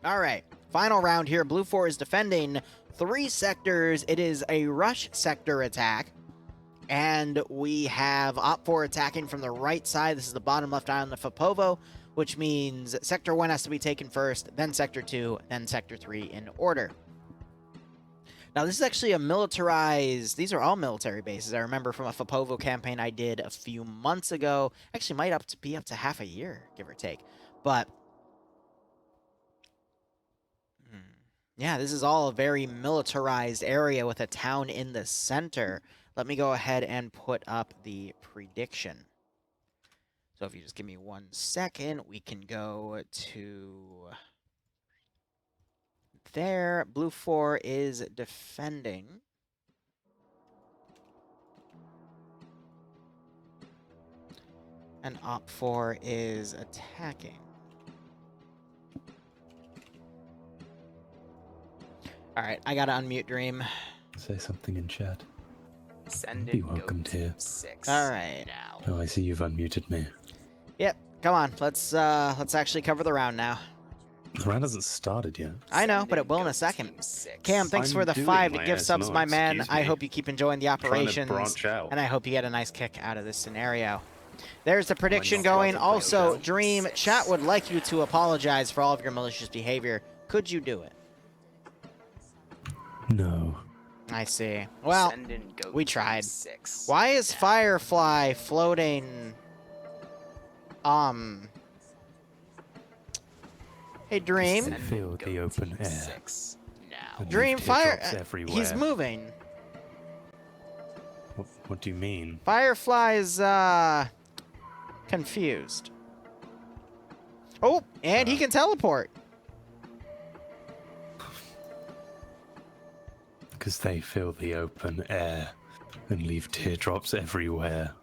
All right, final round here. Blue 4 is defending 3 sectors. It is a rush sector attack. And we have Op 4 attacking from the right side. This is the bottom left island of Fapovo, which means Sector 1 has to be taken first, then Sector 2, then Sector 3 in order. Now, this is actually a militarized... These are all military bases. I remember from a Fapovo campaign I did a few months ago. Actually, might be up to half a year, give or take. But... yeah, this is all a very militarized area with a town in the center. Let me go ahead and put up the prediction. So if you just give me 1 second, we can go to there. Blue 4 is defending. And Op 4 is attacking. All right, I gotta unmute Dream. Say something in chat. Send Be welcomed here. 6. All right. Now. Oh, I see you've unmuted me. Yep, come on. Let's actually cover the round now. The round hasn't started yet. I know, but it will in a second. Cam, thanks for the 5 gift subs, my man. I hope you keep enjoying the operations, and I hope you get a nice kick out of this scenario. There's the prediction going. Also, Dream, chat would like you to apologize for all of your malicious behavior. Could you do it? No. I see. Well, we tried. Why is Firefly floating... Hey, Dream. I feel the open air. Dream, Fire... He's moving. What do you mean? Firefly is, confused. Oh, and he can teleport. Because they fill the open air and leave teardrops everywhere.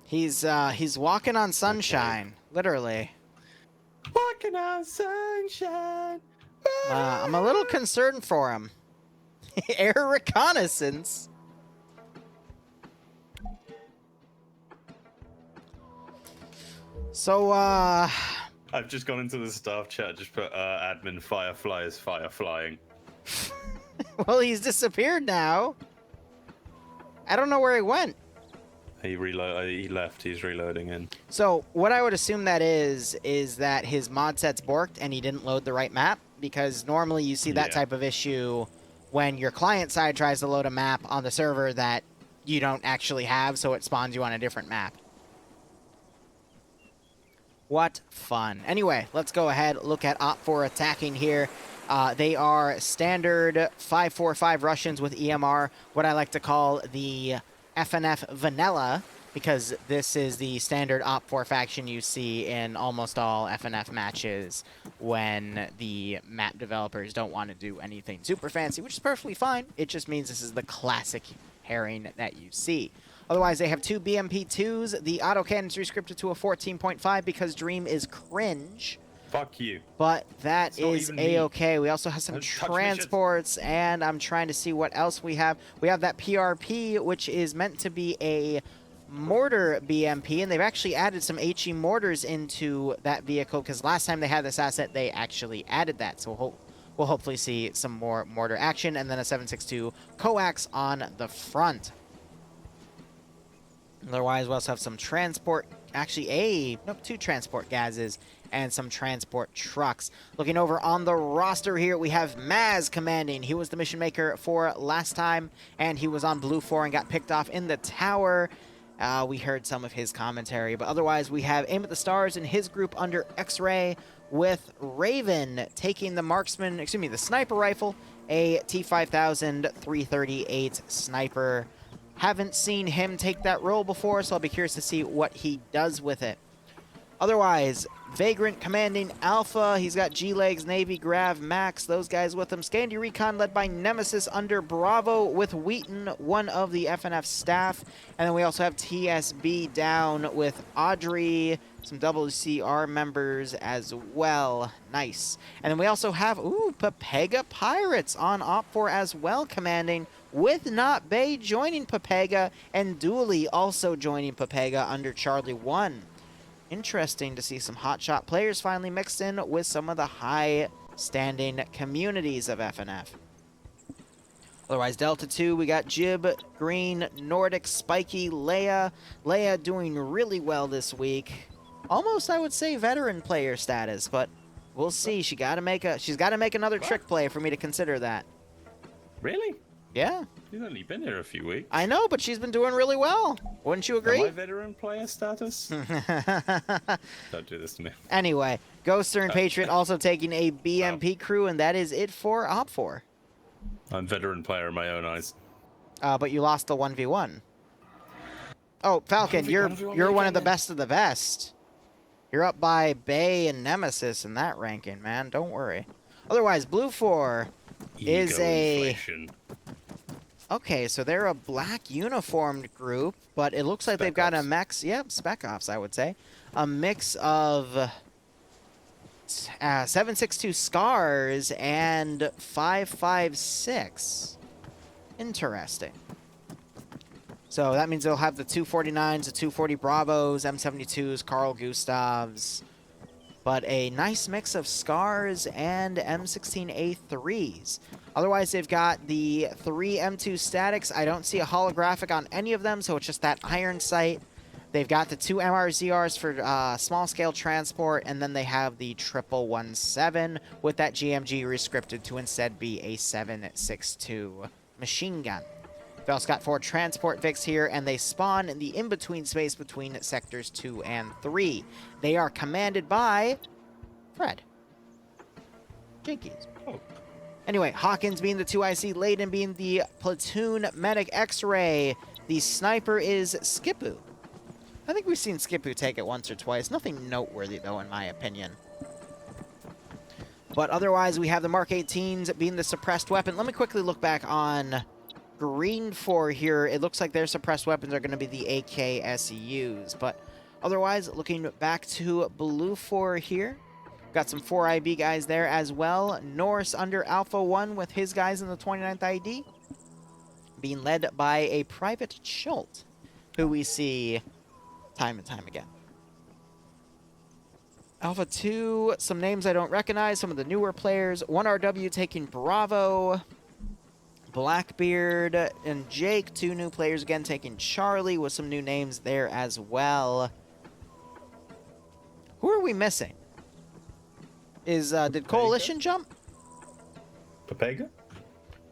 He's walking on sunshine, literally. Walking on sunshine. I'm a little concerned for him. Air reconnaissance. So, I've just gone into the staff chat, just put admin Firefly is fire flying. well, he's disappeared now. I don't know where he went. He left, he's reloading in. So, what I would assume that is that his mod set's borked and he didn't load the right map, because normally you see that type of issue when your client side tries to load a map on the server that you don't actually have, so it spawns you on a different map. What fun. Anyway, let's go ahead, look at Op 4 attacking here. They are standard 545 Russians with EMR, what I like to call the FNF vanilla, because this is the standard Op 4 faction you see in almost all FNF matches when the map developers don't want to do anything super fancy, which is perfectly fine. It just means this is the classic herring that you see. Otherwise, they have 2 BMP2s. The autocannon's rescripted to a 14.5 because Dream is cringe. Fuck you. But that is A-okay. We also have some transports, and I'm trying to see what else we have. We have that PRP, which is meant to be a mortar BMP, and they've actually added some HE mortars into that vehicle, because last time they had this asset, they actually added that. So we'll hopefully see some more mortar action, and then a 7.62 coax on the front. Otherwise, we also have some transport, actually 2 transport gases and some transport trucks. Looking over on the roster here, we have Maz commanding. He was the mission maker for last time, and he was on Blue 4 and got picked off in the tower. We heard some of his commentary, but otherwise we have Aim at the Stars and his group under X-Ray, with Raven taking the sniper rifle, a T5000 338 sniper. Haven't seen him take that role before, so I'll be curious to see what he does with it. Otherwise, Vagrant commanding Alpha. He's got G-Legs, Navy, Grav, Max, those guys with him. Scandi Recon led by Nemesis under Bravo with Wheaton, one of the FNF staff. And then we also have TSB down with Audrey, some WCR members as well. Nice. And then we also have, Papega Pirates on Op 4 as well, commanding, with Not Bay joining Papega, and Dooley also joining Papega under Charlie 1. Interesting to see some hotshot players finally mixed in with some of the high-standing communities of FNF. Otherwise, Delta 2, we got Jib, Green, Nordic, Spiky, Leia. Leia doing really well this week. Almost, I would say, veteran player status, but we'll see. She's got to make another trick play for me to consider that. Really? Yeah. She's only been here a few weeks. I know, but she's been doing really well. Wouldn't you agree? Am I veteran player status? Don't do this to me. Anyway, Ghoster and Patriot also taking a BMP crew, and that is it for Op4. I'm veteran player in my own eyes. But you lost the 1v1. Oh, Falcon, you're one of the best of the best. You're up by Bay and Nemesis in that ranking, man. Don't worry. Otherwise, Blue 4 is a... Inflation. Okay, so they're a black uniformed group, but it looks like they've got a mix... Yep, Spec Ops, I would say. A mix of 7.62 Scars and 5.56. Interesting. So that means they'll have the 249s, the 240 Bravos, M72s, Carl Gustavs, but a nice mix of Scars and M16A3s. Otherwise, they've got the 3 M2 statics. I don't see a holographic on any of them, so it's just that iron sight. They've got the 2 MRZRs for small-scale transport, and then they have the 1117 with that GMG rescripted to instead be a 7.62 machine gun. They've also got 4 transport Vics here, and they spawn in the in-between space between sectors 2 and 3. They are commanded by Fred. Jinkies. Oh. Anyway, Hawkins being the 2IC, Layden being the platoon medic X-ray. The sniper is Skipu. I think we've seen Skipu take it once or twice. Nothing noteworthy, though, in my opinion. But otherwise, we have the Mark 18s being the suppressed weapon. Let me quickly look back on Green 4 here. It looks like their suppressed weapons are going to be the AKSUs. But otherwise, looking back to Blue 4 here. Got some 4IB guys there as well. Norse under Alpha 1 with his guys in the 29th ID. Being led by a Private Schult, who we see time and time again. Alpha 2, some names I don't recognize, some of the newer players. 1RW taking Bravo. Blackbeard and Jake, 2 new players again taking Charlie with some new names there as well. Who are we missing? Did Coalition jump? Papega?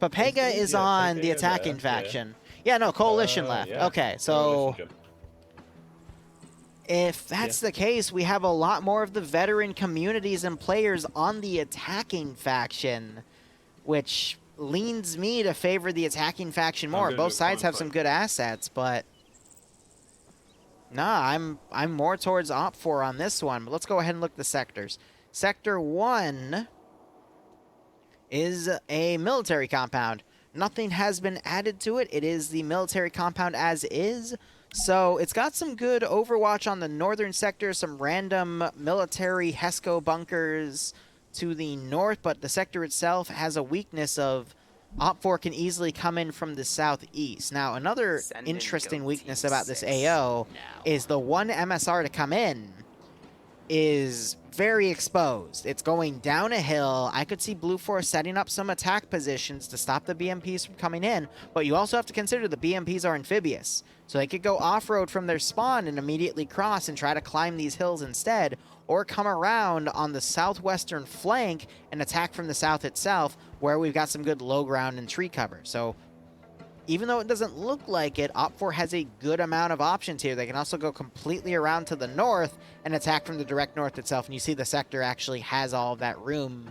Papega is on the attacking faction. Yeah, no, Coalition left. Yeah. Okay, so if that's the case, we have a lot more of the veteran communities and players on the attacking faction, which leans me to favor the attacking faction more. Both sides have some good assets, but nah, I'm more towards Op4 on this one. But let's go ahead and look at the sectors. Sector 1 is a military compound. Nothing has been added to it. It is the military compound as is. So it's got some good overwatch on the northern sector, some random military HESCO bunkers to the north, but the sector itself has a weakness of Op4 can easily come in from the southeast. Now, another interesting weakness about this AO is the one MSR to come in is very exposed. It's going down a hill. I could see Blue Force setting up some attack positions to stop the BMPs from coming in, but you also have to consider the BMPs are amphibious. So they could go off-road from their spawn and immediately cross and try to climb these hills instead, or come around on the southwestern flank and attack from the south itself, where we've got some good low ground and tree cover. So even though it doesn't look like it, Op4 has a good amount of options here. They can also go completely around to the north and attack from the direct north itself. And you see the sector actually has all of that room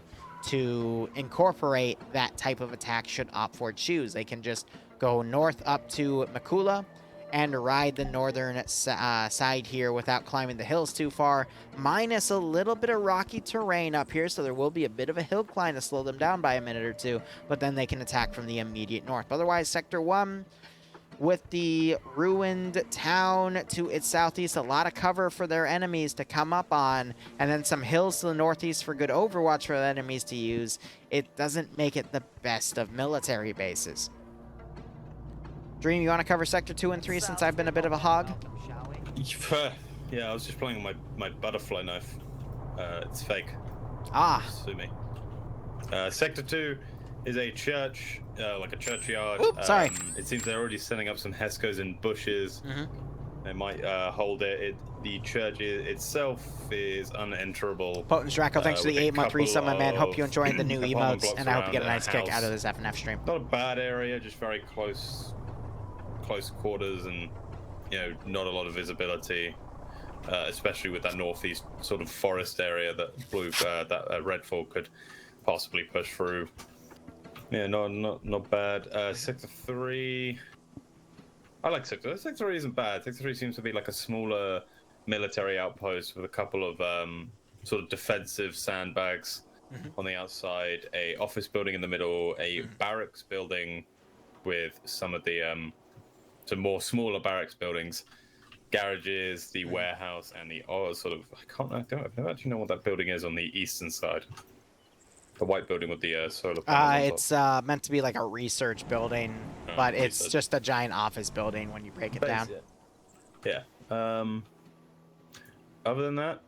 to incorporate that type of attack should Op4 choose. They can just go north up to Makula and ride the northern side here without climbing the hills too far, minus a little bit of rocky terrain up here, so there will be a bit of a hill climb to slow them down by a minute or two, but then they can attack from the immediate north. Otherwise, Sector 1, with the ruined town to its southeast, a lot of cover for their enemies to come up on, and then some hills to the northeast for good overwatch for the enemies to use. It doesn't make it the best of military bases. Dream, you want to cover Sector 2 and 3 since I've been a bit of a hog? Yeah, I was just playing with my butterfly knife. It's fake. Ah. Sue me. Sector 2 is a church, like a churchyard. Oops, sorry. It seems they're already setting up some Heskos in bushes. They might hold it. The church itself is unenterable. Potent Draco, thanks for the 8-month resub, man. Hope you're enjoying the new apartment emotes, blocks and I hope you get a around nice the kick house. out of this FNF stream. Not a bad area, just very close quarters, and not a lot of visibility, especially with that northeast sort of forest area that Redfall could possibly push through. Yeah, not bad. Sector 3. I like Sector 3 isn't bad. Sector 3 seems to be like a smaller military outpost with a couple of sort of defensive sandbags on the outside, a office building in the middle, a barracks building with some of the some more smaller barracks buildings, garages, the warehouse, and the I don't actually know what that building is on the eastern side. The white building with the solar panels. It's meant to be like a research building, but it's research. just a giant office building when you break it down. Yeah. Other than that,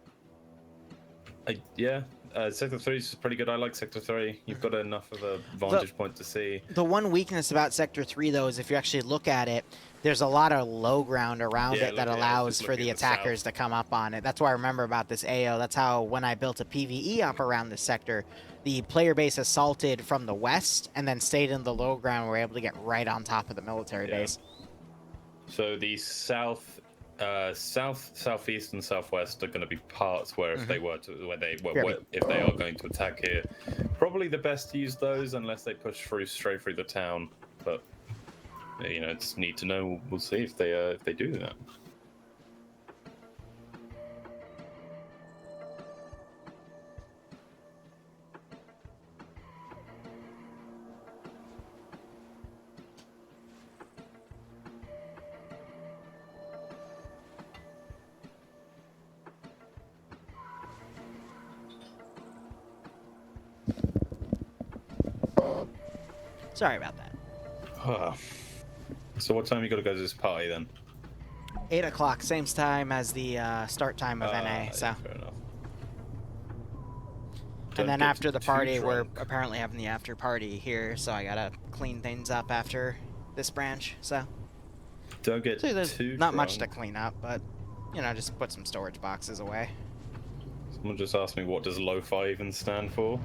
Sector 3 is pretty good. I like Sector 3. You've got enough of a vantage point to see. The one weakness about Sector 3, though, is if you actually look at it, there's a lot of low ground around it that allows for the attackers to come up on it. That's what I remember about this AO. That's how, when I built a PvE up around this sector, the player base assaulted from the west and then stayed in the low ground and were able to get right on top of the military base. So the southeast, and southwest are going to be parts where if they were to, if they are going to attack here, probably the best to use those unless they push straight through the town. But it's neat to know. We'll see if they do that. Sorry about that. So what time you got to go to this party then? 8 o'clock, same time as the start time of NA. Yeah, So. fair enough. And then after the party, we're apparently having the after party here, so I gotta clean things up after this branch. So. Don't get there's too not much to drunk. clean up, but just put some storage boxes away. Someone just asked me, what does lo-fi even stand for?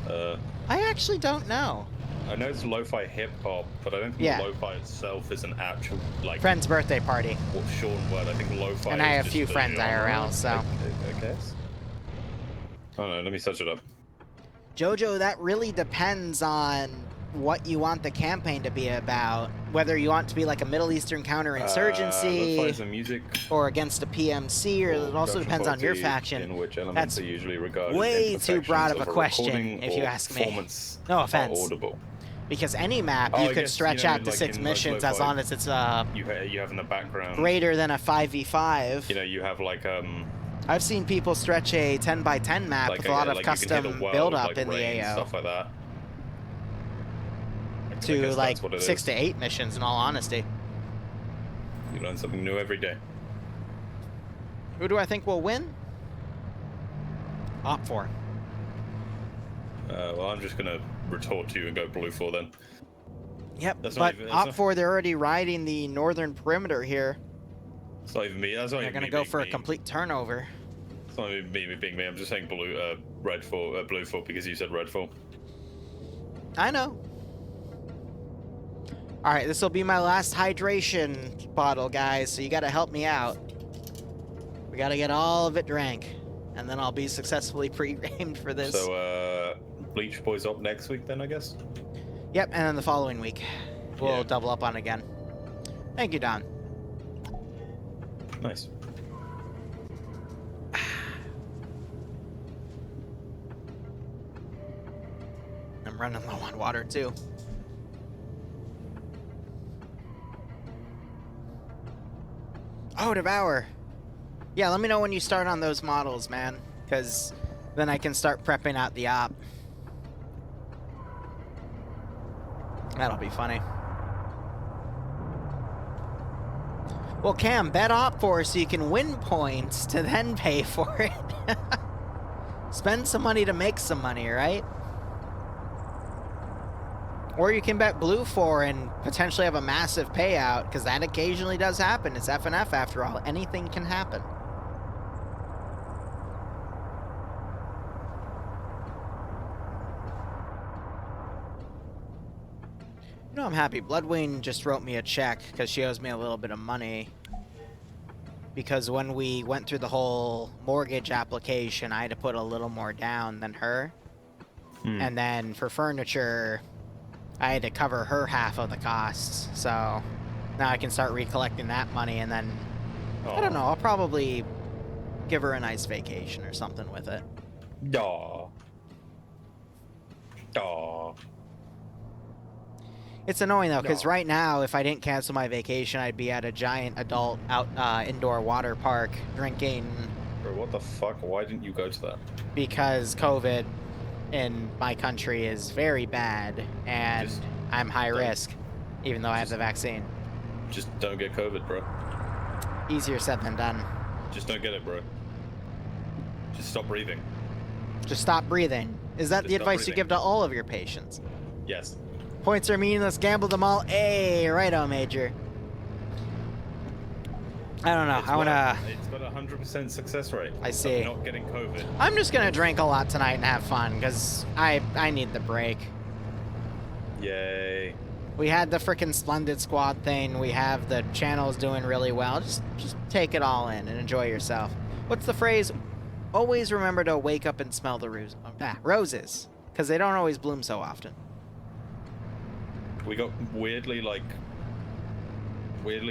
I actually don't know. I know it's lo-fi hip-hop, but I don't think lo-fi itself is an actual, Friend's birthday party. short word. I think lo-fi And I have a few friends IRL, so. I guess. Oh no, let me search it up. Jojo, that really depends on what you want the campaign to be about. Whether you want it to be like a Middle Eastern counterinsurgency, lo-fi is a music or against a PMC, or it also depends on your faction. In which elements That's are usually regarded way as too broad of imperfections a question, recording if you or ask me. performance No are offense. audible. Because any map, Oh, you I could guess, stretch out to like 6 in, missions lo-fi, as long as it's you have in the background. greater than a 5v5. You have I've seen people stretch a 10x10 map with a lot of custom build-up in the AO stuff like that. to like 6 to 8 missions. In all honesty, you learn something new every day. who do I think will win? Op 4. Well, I'm just gonna retort to you and go blue 4 then. Yep, That's but not even- Op 4, they're already riding the northern perimeter here. It's not even me. That's not They're even gonna me go being for a me. complete turnover. It's not even me being me. I'm just saying blue 4 because you said red 4. I know. All right, this will be my last hydration bottle, guys, so you gotta help me out. We gotta get all of it drank, and then I'll be successfully pre-gamed for this. So, Bleach Boys up next week then, I guess? Yep, and then the following week, we'll Yeah. double up on again. Thank you, Don. Nice. I'm running low on water, too. Oh, Devour. Yeah, let me know when you start on those models, man, because then I can start prepping out the op. That'll be funny. Well, Cam, bet op for so you can win points to then pay for it. Spend some money to make some money, right? Or you can bet blue for and potentially have a massive payout, because that occasionally does happen. It's FNF after all. Anything can happen. You know, I'm happy. Bloodwing just wrote me a check because she owes me a little bit of money. Because when we went through the whole mortgage application, I had to put a little more down than her. And then for furniture, I had to cover her half of the costs. So now I can start recollecting that money, and then, I don't know, I'll probably give her a nice vacation or something with it. Daw. Daw. It's annoying though, because right now, if I didn't cancel my vacation, I'd be at a giant adult indoor water park drinking. Bro, what the fuck? Why didn't you go to that? Because COVID in my country is very bad, and I'm high risk, even though I have the vaccine. Just don't get COVID, bro. Easier said than done. Just don't get it, bro. Just stop breathing. Just stop breathing. Is that Just the stop advice you breathing. give to all of your patients? Yes. Points are meaningless, gamble them all. Hey, righto, Major. I don't know. It's got a 100% success rate. I see. Of not getting COVID. I'm just gonna drink a lot tonight and have fun, because I need the break. Yay. We had the frickin' Splendid Squad thing. We have the channels doing really well. Just take it all in and enjoy yourself. What's the phrase? Always remember to wake up and smell the roses, because they don't always bloom so often. We got weirdly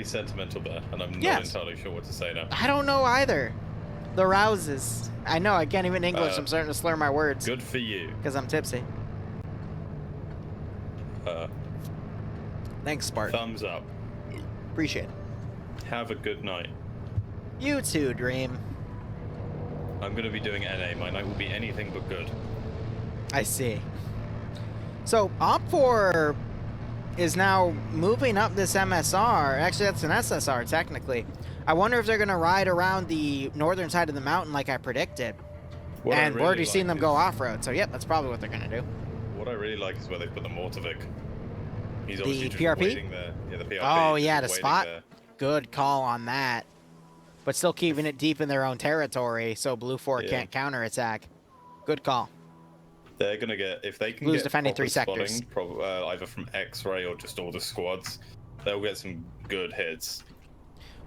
sentimental there, and I'm not entirely sure what to say now. I don't know either. The rouses. I know, I can't even English. I'm starting to slur my words. Good for you. Because I'm tipsy. Thanks, Spartan. Thumbs up. Appreciate it. Have a good night. You too, Dream. I'm going to be doing NA. My night will be anything but good. I see. So, Op4 is now moving up this MSR. Actually, that's an SSR, technically. I wonder if they're going to ride around the northern side of the mountain like I predicted. And we've already seen them go off-road, so yep, that's probably what they're going to do. What I really like is where they put the Mortovic. He's The obviously just PRP? waiting there. Yeah, the PRP. Oh, just yeah, the waiting spot. there. Good call on that. But still keeping it deep in their own territory, so Blue 4 can't counterattack. Good call. They're going to get, if they can Blue's get defending proper 3 sectors. spotting, either from X-Ray or just all the squads, they'll get some good hits.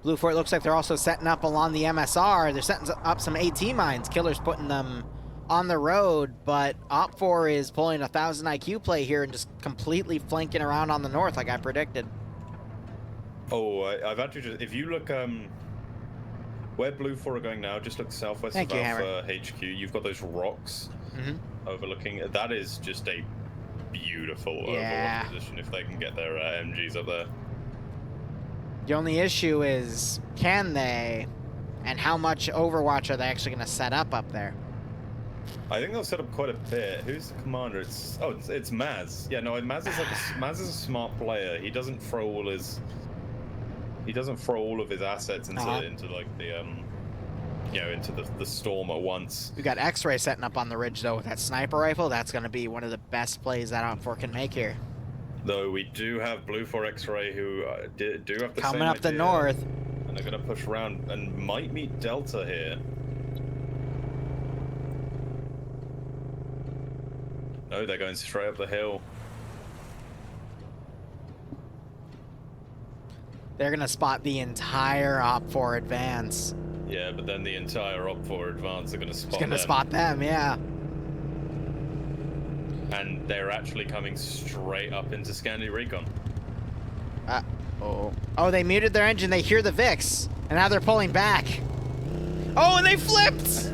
Blue 4, it looks like they're also setting up along the MSR. They're setting up some AT mines. Killer's putting them on the road, but Op4 is pulling a 1,000 IQ play here and just completely flanking around on the north like I predicted. Oh, I've actually just, if you look, where Blue 4 are going now, just look southwest of Alpha HQ. You've got those rocks overlooking. That is just a beautiful overall position if they can get their MGs up there. The only issue is, can they, and how much Overwatch are they actually going to set up there? I think they'll set up quite a bit. Who's the commander? It's Maz. Yeah, no, Maz is Maz is a smart player. He doesn't throw all his assets into like the into the storm at once. We got X-Ray setting up on the ridge though with that sniper rifle. That's going to be one of the best plays that Op4 can make here. Though we do have Blue 4 X-Ray who do have the coming same up the idea, north, and they're going to push around and might meet Delta here. No, they're going straight up the hill. They're going to spot the entire Op4 advance. Yeah, but then the entire Op4 advance are going to spot them. It's going to spot them, yeah. And they're actually coming straight up into Scandi Recon. Oh, they muted their engine. They hear the Vix, and now they're pulling back. Oh, and they flipped!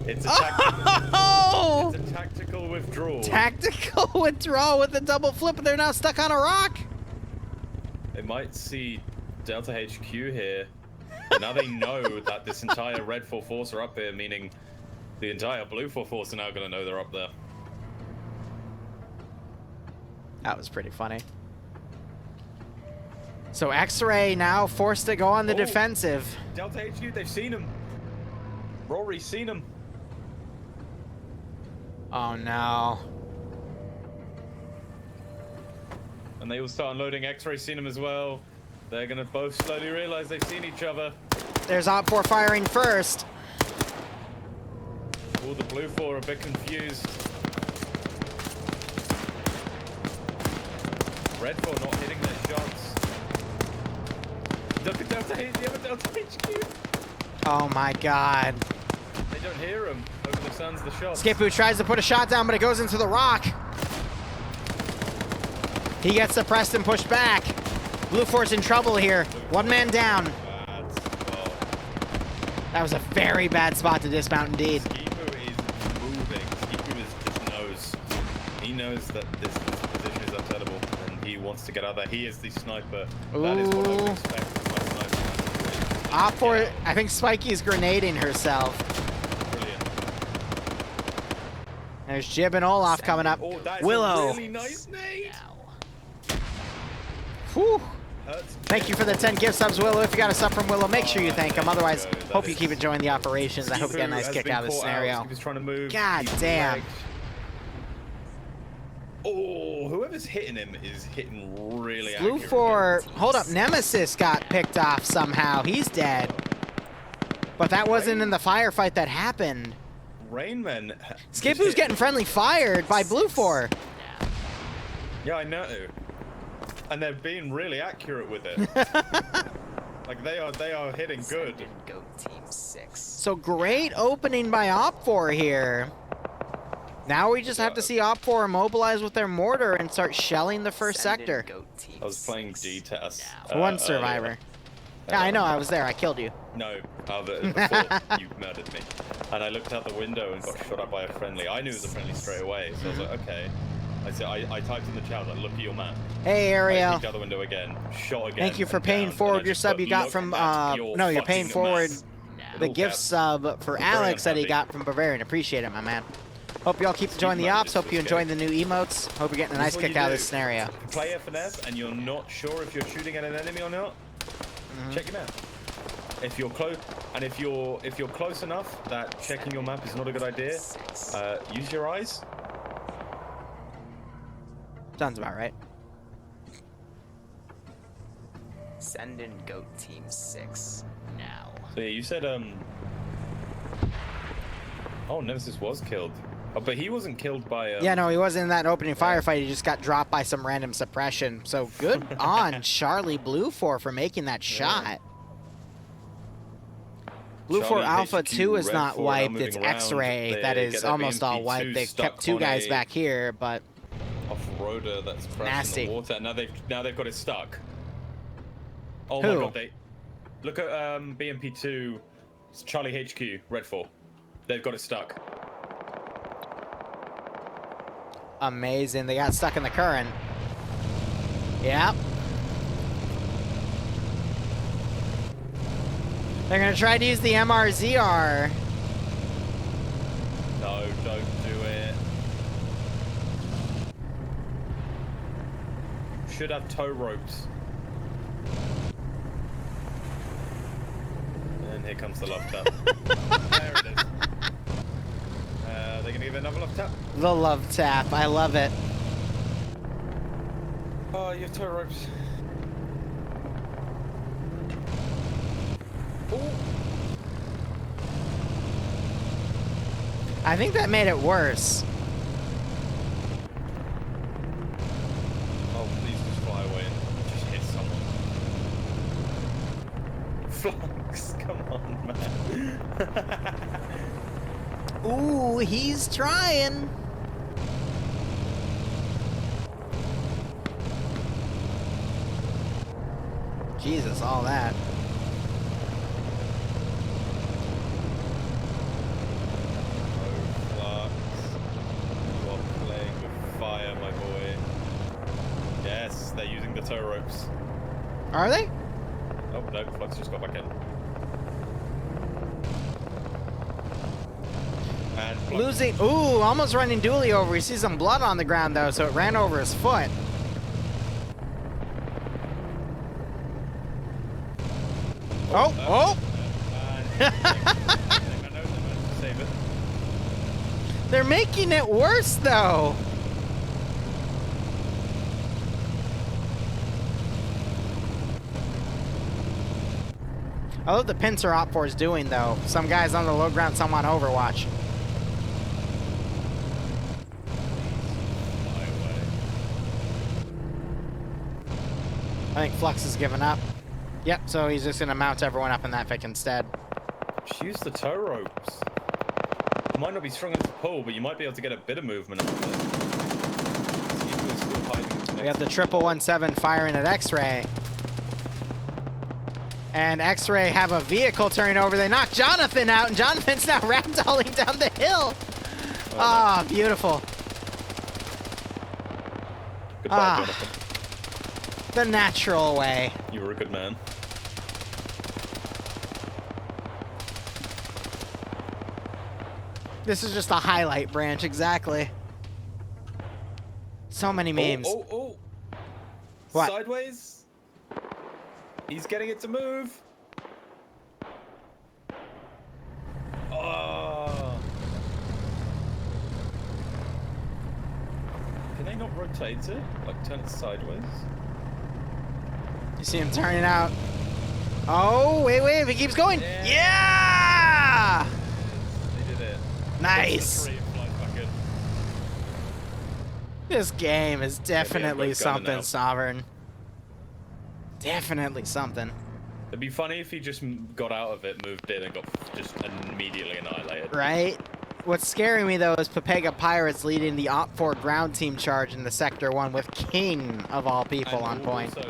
It's a tactical, it's a tactical withdrawal. Tactical withdrawal with a double flip, and they're now stuck on a rock. They might see Delta HQ here. But now they know that this entire Red 4 Force are up here, meaning the entire Blue 4 Force are now going to know they're up there. That was pretty funny. So X-Ray now forced to go on the Oh. defensive. Delta HQ, they've seen him. Rory's seen him. Oh no. And they all start unloading. X-Ray's seen him as well. They're gonna both slowly realize they've seen each other. There's Op4 firing first. All the blue 4 are a bit confused. Red 4 not hitting their shots. Look at Delta H, the other Delta HQ. Oh my god. They don't hear him over the sounds of the shots. Skipu tries to put a shot down, but it goes into the rock. He gets suppressed and pushed back. Blue 4's in trouble here. One man down. Well, That was a very bad spot to dismount indeed. Skipu is moving. Skipu just knows. He knows that this position is untenable, and he wants to get out there. He is the sniper. That is what I would Ooh. expect from my sniper. Op4, I think Spikey's grenading herself. Brilliant. There's Jib and Olaf coming up. Oh, that's Willow. a really nice nade. Whew. Hurts. Thank you for the 10 gift subs, Willow. If you got a sub from Willow, make sure you thank him. Otherwise, That hope you is- keep enjoying the operations. I hope you get a Skipu nice has kick been out of this caught scenario. Skipu's trying to move. God He's damn. lagged. Oh, whoever's hitting him is hitting really Blue accurate. 4, hold up, Nemesis got picked off somehow. He's dead. But that wasn't in the firefight that happened. Rainman. Skipu's getting friendly fired by Blue 4. Yeah, I know. And they're being really accurate with it. Like they are hitting good. Go team 6. So great opening by Op4 here. Now we just have to see Op4 immobilize with their mortar and start shelling the first sector. Go team I was playing 6. D-Test. One survivor. Yeah, I know, I was there, I killed you. No, before you murdered me. And I looked out the window and got shot at by a friendly. I knew it was a friendly straight away, so I was like, okay. I typed in the chat, like, look at your map. Hey, I Ariel. peeked out the window again, shot again. Thank you for and paying down, forward and I your just sub put, you got "Look from, at your no, you're paying fucking forward map." the Look gift at- sub for Very Alex that he unhappy. got from Bavarian. Appreciate it, my man. Hope you all keep enjoying the Steve ops. Hope Moses you was enjoying good. the new emotes. Hope you're getting a This nice is what kick you out of do. this scenario. Play FNF and you're not sure if you're shooting at an enemy or not. Check your map. If you're close, and if you're close enough that checking your map is not a good idea, use your eyes. Sounds about right. Send in Goat Team 6 now. So yeah, you said oh, Nemesis was killed. Oh, but he wasn't killed by Yeah, no, he wasn't in that opening firefight. He just got dropped by some random suppression. So good on Charlie Blue 4 for making that shot. Blue 4 Charlie Alpha HQ, 2 is Red not 4 now wiped. moving It's around. X-Ray They that get is their almost all BMP2 wiped. They stuck kept two on guys a back here, but off-roader that's crashed Nasty. in the water. And now they've got it stuck. Oh Who? my god, they look at BMP2, it's Charlie HQ, Red 4. They've got it stuck. amazing. They got stuck in the current. Yep. They're going to try to use the MRZR. No, don't do it. Should have tow ropes. And here comes the love tap. There it is. They're gonna give it another love tap. The love tap. I love it. Oh, you have tow ropes. Ooh. I think that made it worse. Oh, please just fly away and just hit someone. Flux, come on, man. Ooh, he's trying. Jesus, all that. Oh, Flux. You are playing with fire, my boy. Yes, they're using the tow ropes. Are they? Oh, no, Flux just got back in. And Flux. Losing. Ooh, almost running Dooley over. He sees some blood on the ground, though, so it ran over his foot. Oh! Save it. They're making it worse, though. I love the pincer Op 4 is doing, though. Some guys on the low ground, some on Overwatch. I think Flux has given up. Yep, so he's just going to mount everyone up in that Vic instead. Just use the tow ropes. You might not be strong enough to pull, but you might be able to get a bit of movement out of it. We got the 1117 firing at X-Ray. And X-Ray have a vehicle turning over. They knock Jonathan out, and Jonathan's now ragdolling down the hill. Ah, beautiful. Goodbye, Jonathan. The natural way. You were a good man. This is just a highlight branch, exactly. So many memes. Oh. What? Sideways. He's getting it to move. Oh. Can they not rotate it? Like turn it sideways? You see him turning out. Oh, wait, if he keeps going. Yeah! They did it. Nice. This game is definitely something, Sovereign. Definitely something. It'd be funny if he just got out of it, moved in, and got just immediately annihilated. Right? What's scaring me, though, is Pepega Pirates leading the Op 4 ground team charge in the Sector 1 with King, of all people, on point. Also,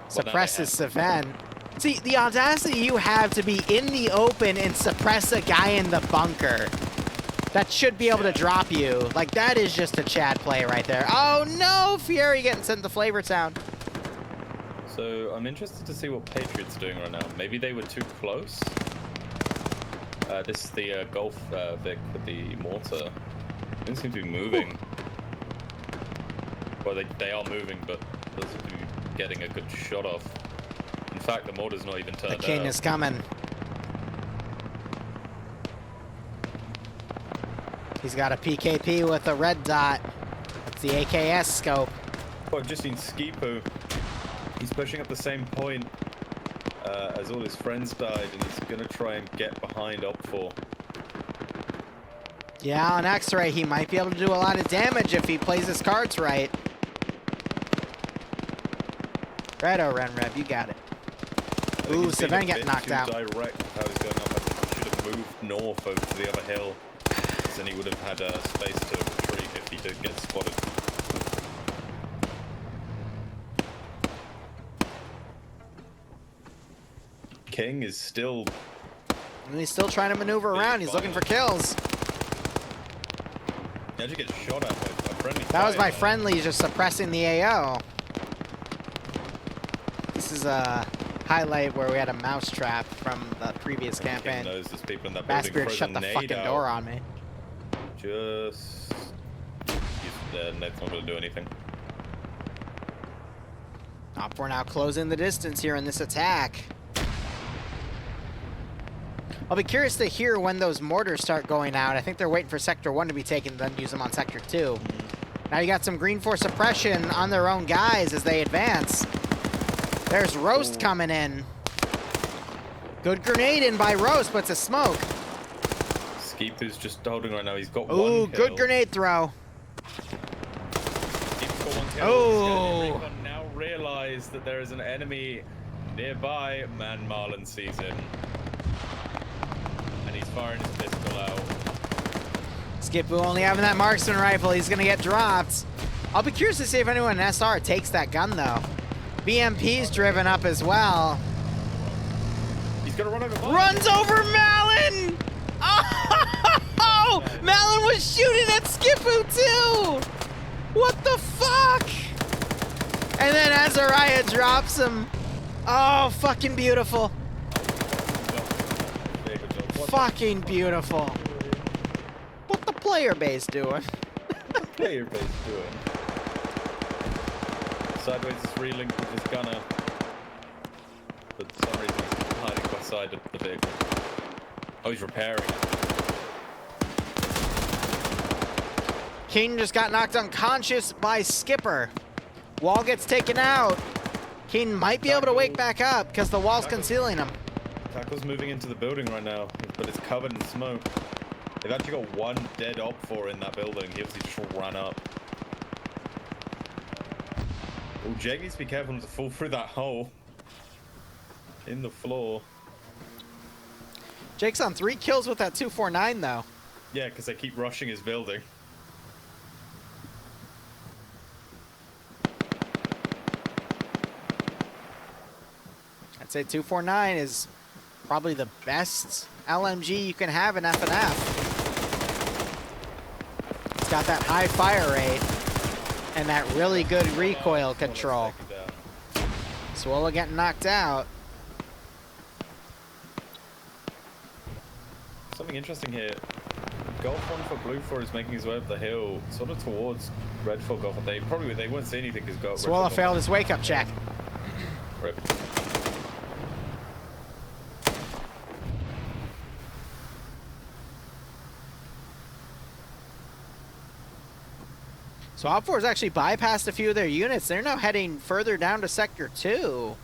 Suppresses Savan. See, the audacity you have to be in the open and suppress a guy in the bunker. That should be able to drop you. Like, that is just a Chad play right there. Oh, no! Fury getting sent to Flavor Town. So, I'm interested to see what Patriot's doing right now. Maybe they were too close. This is the Golf Vic with the mortar. They don't seem to be moving. Well, they are moving, but doesn't seem to be getting a good shot off. In fact, the mortar's not even turned The King is coming. He's got a PKP with a red dot. That's the AKS scope. Oh, I've just seen Skipu. He's pushing up the same point as all his friends died, and he's gonna try and get behind Op 4. Yeah, on X-Ray, he might be able to do a lot of damage if he plays his cards right. Righto, Renreb, you got it. Ooh, Savan got knocked out. Direct with how he's going up. I think he should have moved north over to the other hill. Then he would have had space to retreat if he did get spotted. King is still... And he's still trying to maneuver around. He's looking for kills. He actually gets shot at by friendly. That was my fire. friendly just suppressing the AO. This is a highlight where we had a mouse trap from the previous campaign. King knows there's people in that Bassbeard building. shut the fucking door on me. Just... Ned's not going to do anything. Op 4 now closing the distance here in this attack. I'll be curious to hear when those mortars start going out. I think they're waiting for Sector 1 to be taken, then use them on Sector 2. Now you got some Green Force suppression on their own guys as they advance. There's Roast coming in. Good grenade in by Roast, but it's a smoke. Skeepu's just holding right now. He's got one Ooh, kill. good grenade throw. Skeepu's got one kill. Oh. Recon now realize that there is an enemy nearby. Man, Marlon sees him. And he's firing his pistol out. Skipu only having that marksman rifle. He's going to get dropped. I'll be curious to see if anyone in SR takes that gun, though. BMP's driven up as well. He's going to run over Marlon. Runs over Malin! Oh! Malin was shooting at Skipu, too! What the fuck? And then Azariah drops him. Oh, fucking beautiful. Fucking beautiful. What the player base doing? Player base doing. Sideways is relinked with his gunner. But for some reason he's hiding by side of the vehicle. Oh, he's repairing it. Keen just got knocked unconscious by Skipper. Wall gets taken out. Keen might be able to wake back up because the wall's concealing him. Tackle's moving into the building right now, but it's covered in smoke. They've actually got one dead op4 in that building. He obviously just ran up. Oh, Jake needs to be careful not to fall through that hole in the floor. Jake's on 3 kills with that 249 though. Yeah, because they keep rushing his building. I'd say 249 is probably the best LMG you can have in FNF. It's got that high fire rate and that really good recoil control. Swola getting knocked out. Something interesting here. Golf 1 for Blue 4 is making his way up the hill, sort of towards Red 4 Golf. They won't see anything because Golf. Swola failed his wake-up check. Rip. So OpFor's actually bypassed a few of their units. They're now heading further down to Sector 2.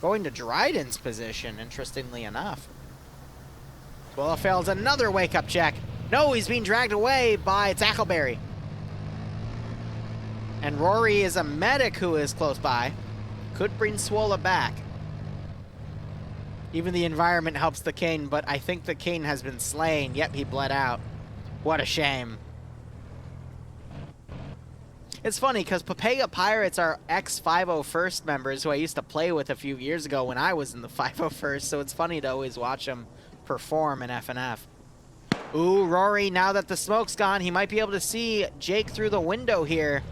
Going to Dryden's position, interestingly enough. Swola fails another wake-up check. No, he's being dragged away by Tackleberry. And Rory is a medic who is close by. Could bring Swola back. Even the environment helps the King, but I think the King has been slain. Yep, he bled out. What a shame. It's funny because Papaya Pirates are ex-501st members who I used to play with a few years ago when I was in the 501st, so it's funny to always watch them perform in FNF. Ooh, Rory, now that the smoke's gone, he might be able to see Jake through the window here.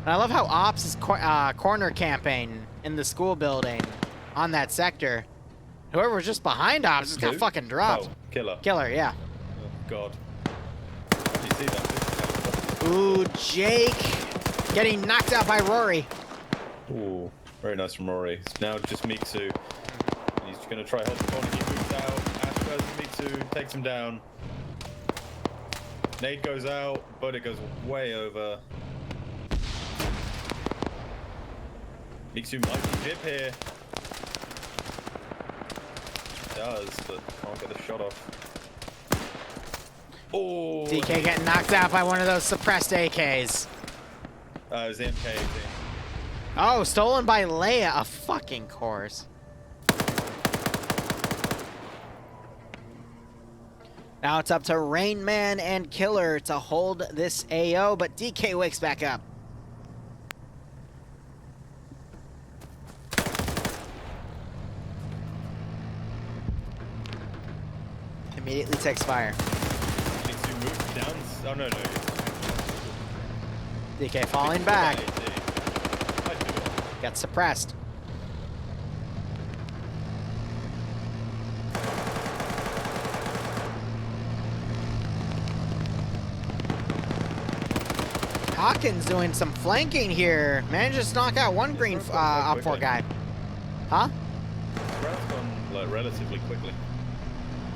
And I love how Ops is corner camping in the school building on that sector. Whoever was just behind Ops just got fucking dropped. Oh, killer. Killer, yeah. Oh, God. You see that? Ooh, Jake getting knocked out by Rory. Ooh, very nice from Rory. It's now just Miksu. He's going to try hold the corner. He moves out. Ash versus Miksu, takes him down. Nade goes out, but it goes way over. Miksu might be dip here. He does, but can't get a shot off. Oh, DK getting knocked out by one of those suppressed AKs. it was the MK18. Oh, stolen by Leia, a fucking course. Now it's up to Rain Man and Killer to hold this AO, but DK wakes back up. Immediately takes fire. Down. Oh, no. DK falling back. Gets suppressed. Hawkins doing some flanking here. Manages to knock out one green up for guy. Huh? Round's gone like, relatively quickly.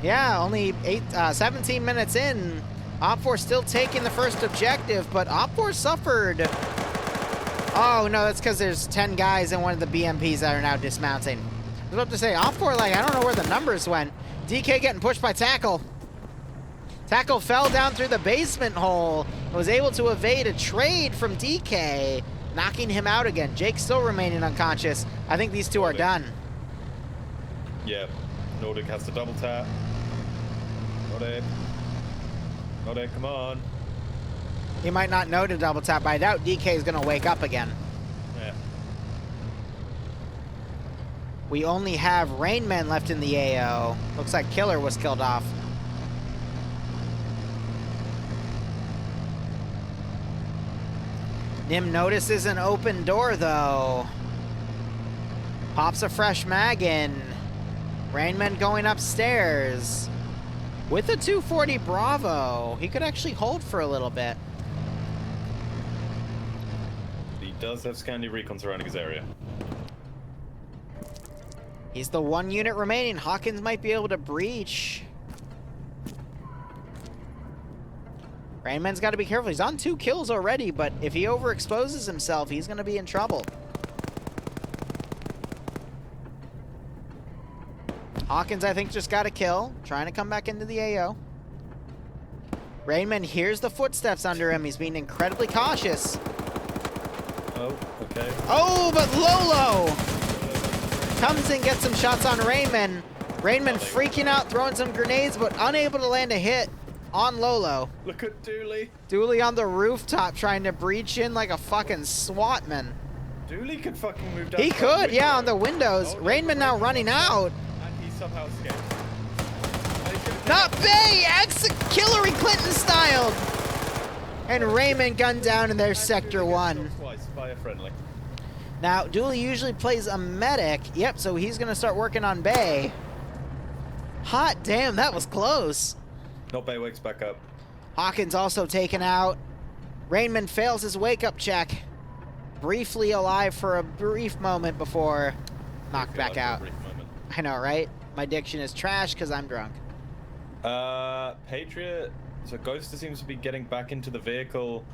Yeah, only 17 minutes in. Op4 still taking the first objective, but Op4 suffered. Oh, no, that's because there's 10 guys in one of the BMPs that are now dismounting. I was about to say, Op4, like, I don't know where the numbers went. DK getting pushed by Tackle. Tackle fell down through the basement hole, was able to evade a trade from DK, knocking him out again. Jake still remaining unconscious. I think these two are done. Yeah, Nordic has to double tap. Nordic, come on. He might not know to double tap, but I doubt DK is going to wake up again. Yeah. We only have Rainman left in the AO. Looks like Killer was killed off. Nim notices an open door, though. Pops a fresh mag in. Rainman going upstairs. With a 240 Bravo, he could actually hold for a little bit. does have Scandi recon surrounding his area. He's the one unit remaining. Hawkins might be able to breach. Rainman's got to be careful. He's on 2 kills already, but if he overexposes himself, he's going to be in trouble. Hawkins, I think, just got a kill. Trying to come back into the AO. Rainman hears the footsteps under him. He's being incredibly cautious. Oh, okay. Oh, but Lolo comes and gets some shots on Rainman. Rainman freaking out, throwing some grenades, but unable to land a hit on Lolo. Look at Dooley. Dooley on the rooftop trying to breach in like a fucking SWATman. Dooley could fucking move down. He could, yeah, on the windows. Oh, Rainman now running out. And he somehow escaped. Not Bay! Hillary Clinton styled! And Raymond gunned down in their Sector 1. Twice, fire friendly. Now, Dooley usually plays a medic. Yep, so he's going to start working on Bay. Hot damn, that was close. Not Bay wakes back up. Hawkins also taken out. Rainman fails his wake-up check. Briefly alive for a brief moment before knocked back out. I know, right? My diction is trash because I'm drunk. Patriot. So Ghoster seems to be getting back into the vehicle.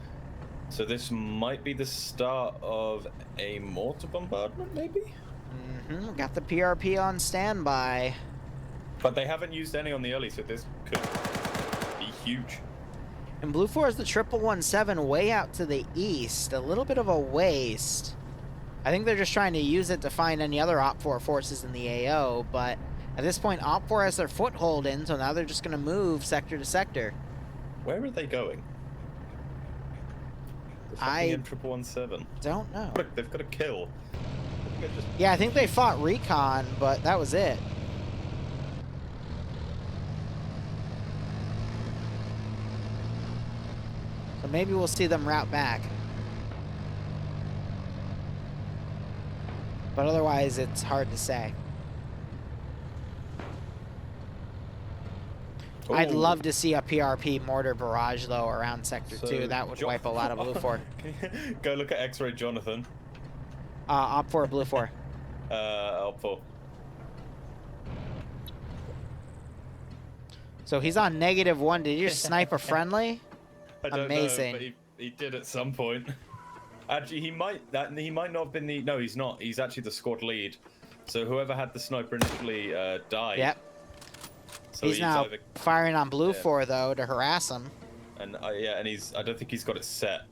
So this might be the start of a mortar bombardment, maybe? Mm-hmm. Got the PRP on standby. But they haven't used any on the early, so this could be huge. And Blue 4 is the 1117 way out to the east. A little bit of a waste. I think they're just trying to use it to find any other Op 4 forces in the AO, but at this point, Op 4 has their foothold in, so now they're just going to move sector to sector. Where are they going? I 1117. don't know. Look, they've got a kill. Yeah, I think they fought recon, but that was it. So maybe we'll see them route back. But otherwise, it's hard to say. I'd Ooh. love to see a PRP mortar barrage, though, around Sector So, 2. That would wipe a lot of Blue 4. Go look at X-Ray Jonathan. Op 4, Blue 4. Op 4. So he's on -1. Did you just snipe a friendly? I don't Amazing. know, but he did at some point. Actually, he might not have been the... No, he's not. He's actually the squad lead. So whoever had the sniper initially died. Yep. So he's now either... firing on Blue 4, though, to harass him. And yeah, and I don't think he's got it set.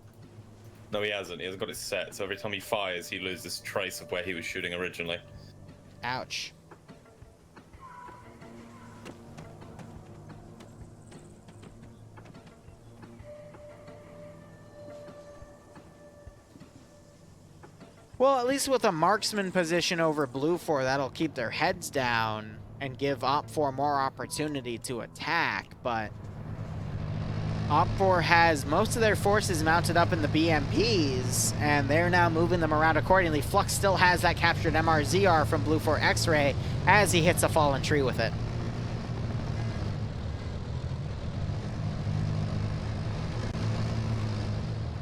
No, he hasn't. He hasn't got it set. So every time he fires, he loses trace of where he was shooting originally. Ouch. Well, at least with a marksman position over Blue 4, that'll keep their heads down and give Op 4 more opportunity to attack, but Op 4 has most of their forces mounted up in the BMPs, and they're now moving them around accordingly. Flux still has that captured MRZR from Blue 4 X-Ray as he hits a fallen tree with it.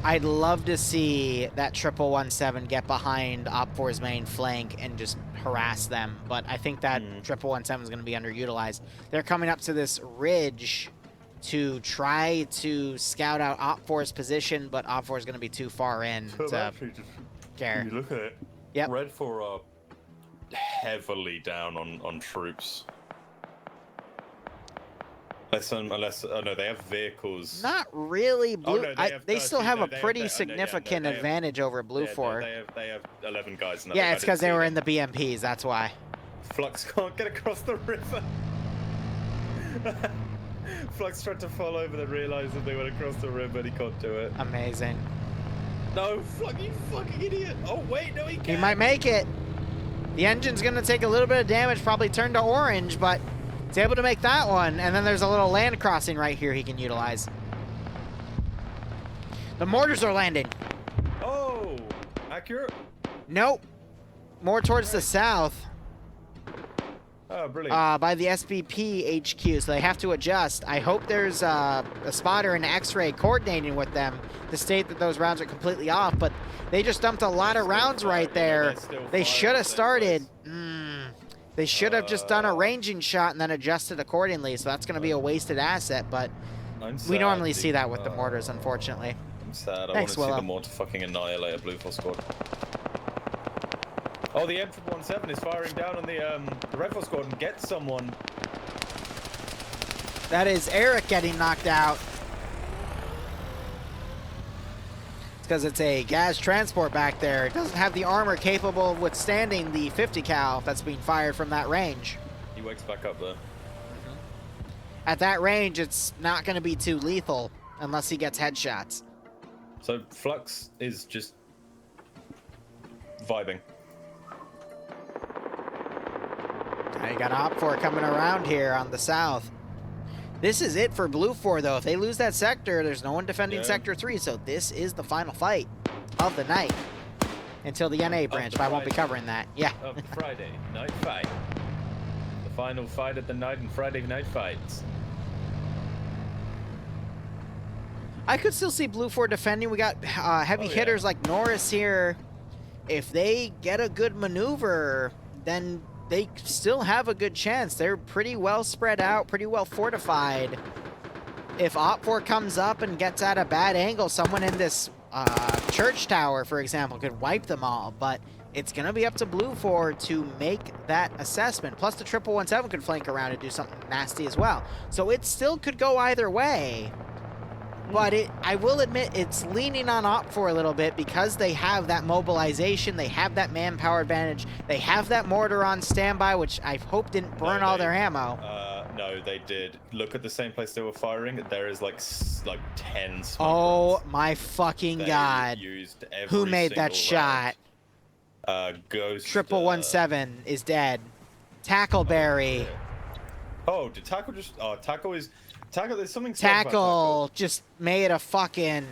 I'd love to see that 1117 get behind Op 4's main flank and just harass them, but I think that 1117 is going to be underutilized. They're coming up to this ridge to try to scout out Op 4's position, but Op 4 is going to be too far in to care. You look at it. Yep. Red 4 are heavily down on troops. Unless oh no, they have vehicles. Not really. Blue. Oh, no, they still have a pretty significant advantage over Blue 4. They have 11 guys. Yeah, it's because they were in the BMPs. That's why. Flux can't get across the river. Flux tried to fall over, then realized that they went across the river, and he can't do it. Amazing. No, Flux, you fucking idiot! Oh wait, no, he can't. He might make it. The engine's gonna take a little bit of damage, probably turn to orange, but he's able to make that one, and then there's a little land crossing right here he can utilize. The mortars are landing. Oh, accurate. Nope. More towards the south. Oh, brilliant. by the SBP HQ, so they have to adjust. I hope there's a spotter and X-ray coordinating with them to state that those rounds are completely off, but they just dumped a lot of rounds right there. They should have started. They should have just done a ranging shot and then adjusted accordingly, so that's going to be a wasted asset, but we normally see that with the mortars, unfortunately. I'm sad. I Thanks, want to see Willow. the mortar fucking annihilate a Blue Force squad. Oh, the M17 is firing down on the Red Force squad and gets someone. That is Eric getting knocked out. It's because it's a gas transport back there. It doesn't have the armor capable of withstanding the 50 cal that's being fired from that range. He wakes back up there. At that range, it's not going to be too lethal unless he gets headshots. So Flux is just vibing. Now you got Op4 coming around here on the south. This is it for Blue 4, though. If they lose that sector, there's no one defending Sector 3, so this is the final fight of the night until the NA branch, but I won't be covering that. Yeah. Of the Friday night fight. The final fight of the night and Friday night fights. I could still see Blue 4 defending. We got heavy hitters like Norris here. If they get a good maneuver, then they still have a good chance. They're pretty well spread out, pretty well fortified. If Op4 comes up and gets at a bad angle, someone in this church tower, for example, could wipe them all. But it's going to be up to Blue 4 to make that assessment. Plus the 1117 could flank around and do something nasty as well. So it still could go either way. But I will admit it's leaning on Op4 a little bit because they have that mobilization, they have that manpower advantage, they have that mortar on standby, which I hope didn't burn all their ammo. No, they did. Look at the same place they were firing. There is like 10 smoke Oh runs. my fucking They god. used every Who made that single shot? round. Ghost. 1117 is dead. Tackleberry. Oh, did Tackle just? Oh, Tackle is. Tackle, there's something special about Tackle just made a fucking...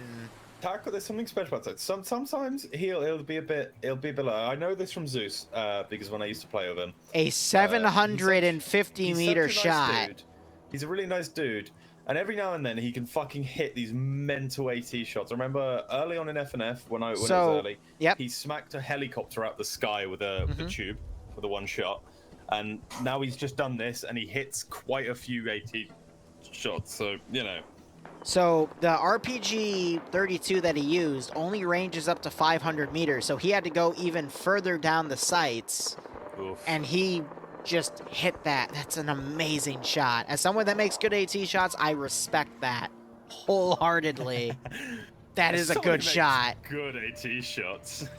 Tackle, there's something special about that. Sometimes it'll be a bit low. I know this from Zeus, because when I used to play with him. A 750 he's meter such a nice shot. dude. He's a really nice dude. And every now and then he can fucking hit these mental AT shots. I remember early on in FNF, when it was early, he smacked a helicopter out the sky with a tube for the one shot. And now he's just done this and he hits quite a few AT shots, so you know. So the RPG 32 that he used only ranges up to 500 meters, so he had to go even further down the sights. Oof. And he just hit that. That's an amazing shot. As someone that makes good AT shots, I respect that wholeheartedly. That is a good shot. Good AT shots.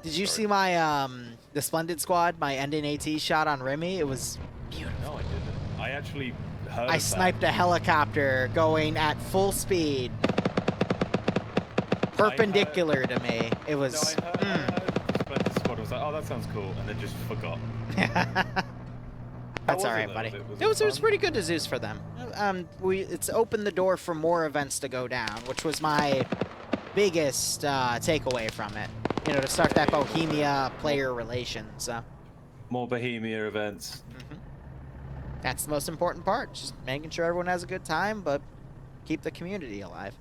Did you see my the Splendid Squad, my ending AT shot on Remy? It was beautiful. No, I didn't. I actually heard I sniped a helicopter going at full speed, perpendicular to me. It was. No, I heard Splendid Squad was like, oh, that sounds cool, and then just forgot. That's all right, buddy. It was pretty good to Zeus for them. It's opened the door for more events to go down, which was my biggest takeaway from it. You know, to start that Bohemia player relations. More Bohemia events. That's the most important part. Just making sure everyone has a good time, but keep the community alive.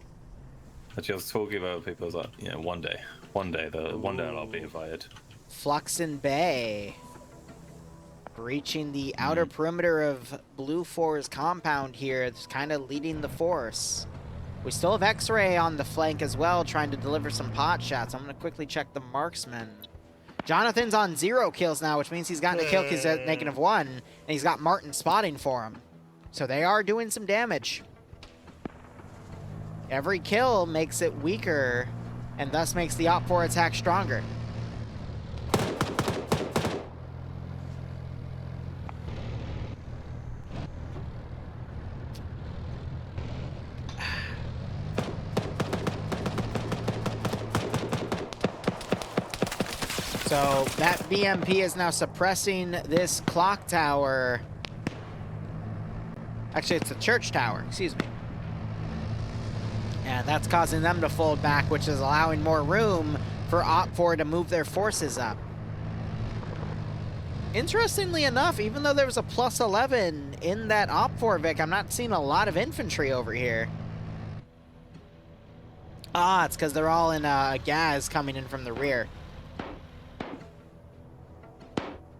Actually, I was talking about people. I was like, yeah, one day I'll be invited. Fluxen Bay. Breaching the outer perimeter of Blue 4's compound here. It's kind of leading the force. We still have X-Ray on the flank as well, trying to deliver some pot shots. I'm going to quickly check the marksman. Jonathan's on 0 kills now, which means he's gotten a kill because he's at -1, and he's got Martin spotting for him. So they are doing some damage. Every kill makes it weaker, and thus makes the Op4 attack stronger. So that BMP is now suppressing this clock tower. Actually, it's a church tower, excuse me. And that's causing them to fold back, which is allowing more room for Op4 to move their forces up. interestingly enough, even though there was a +11 in that Op4 Vic, I'm not seeing a lot of infantry over here. Ah, it's because they're all in gas coming in from the rear.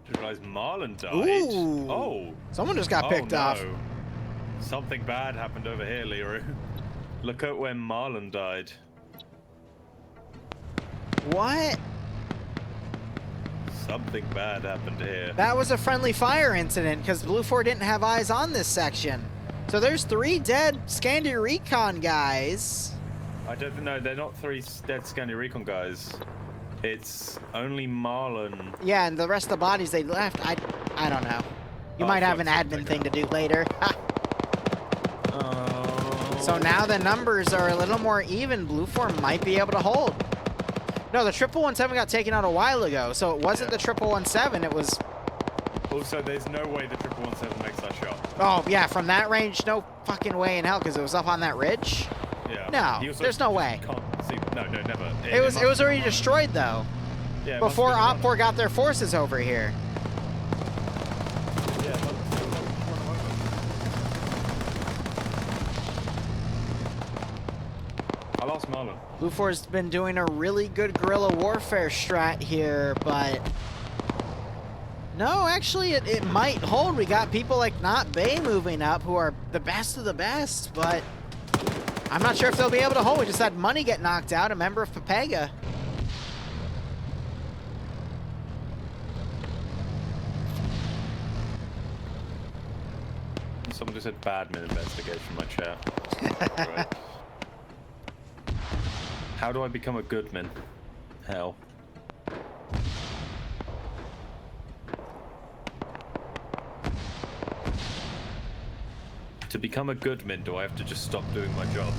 Just realized Marlon died. Ooh. Oh. Someone just got picked off. Something bad happened over here, Liru. Look at when Marlon died. What? Something bad happened here. That was a friendly fire incident because Blue 4 didn't have eyes on this section. So there's 3 dead Scandi Recon guys. I don't know. They're not 3 dead Scandi Recon guys. It's only Marlon. Yeah, and the rest of the bodies they left, I don't know. You might have an admin thing to do later. So now the numbers are a little more even. Blue 4 might be able to hold. No, the 117 got taken out a while ago, so it wasn't the 117, it was... Also, there's no way the 117 makes that shot. Oh, yeah, from that range, no fucking way in hell, because it was up on that ridge. Yeah. No, there's no way. Can't see, no, never. It was already destroyed, though. Yeah, before Op4 got their forces over here. Yeah, I lost Marlon. Blue 4's been doing a really good guerrilla warfare strat here, but... No, actually, it might hold. We got people like Not Bay moving up, who are the best of the best, but... I'm not sure if they'll be able to hold. We just had Money get knocked out, a member of Papega. Someone just said badman investigation in my chat. Right. How do I become a goodman? Hell. To become a goodman, do I have to just stop doing my job?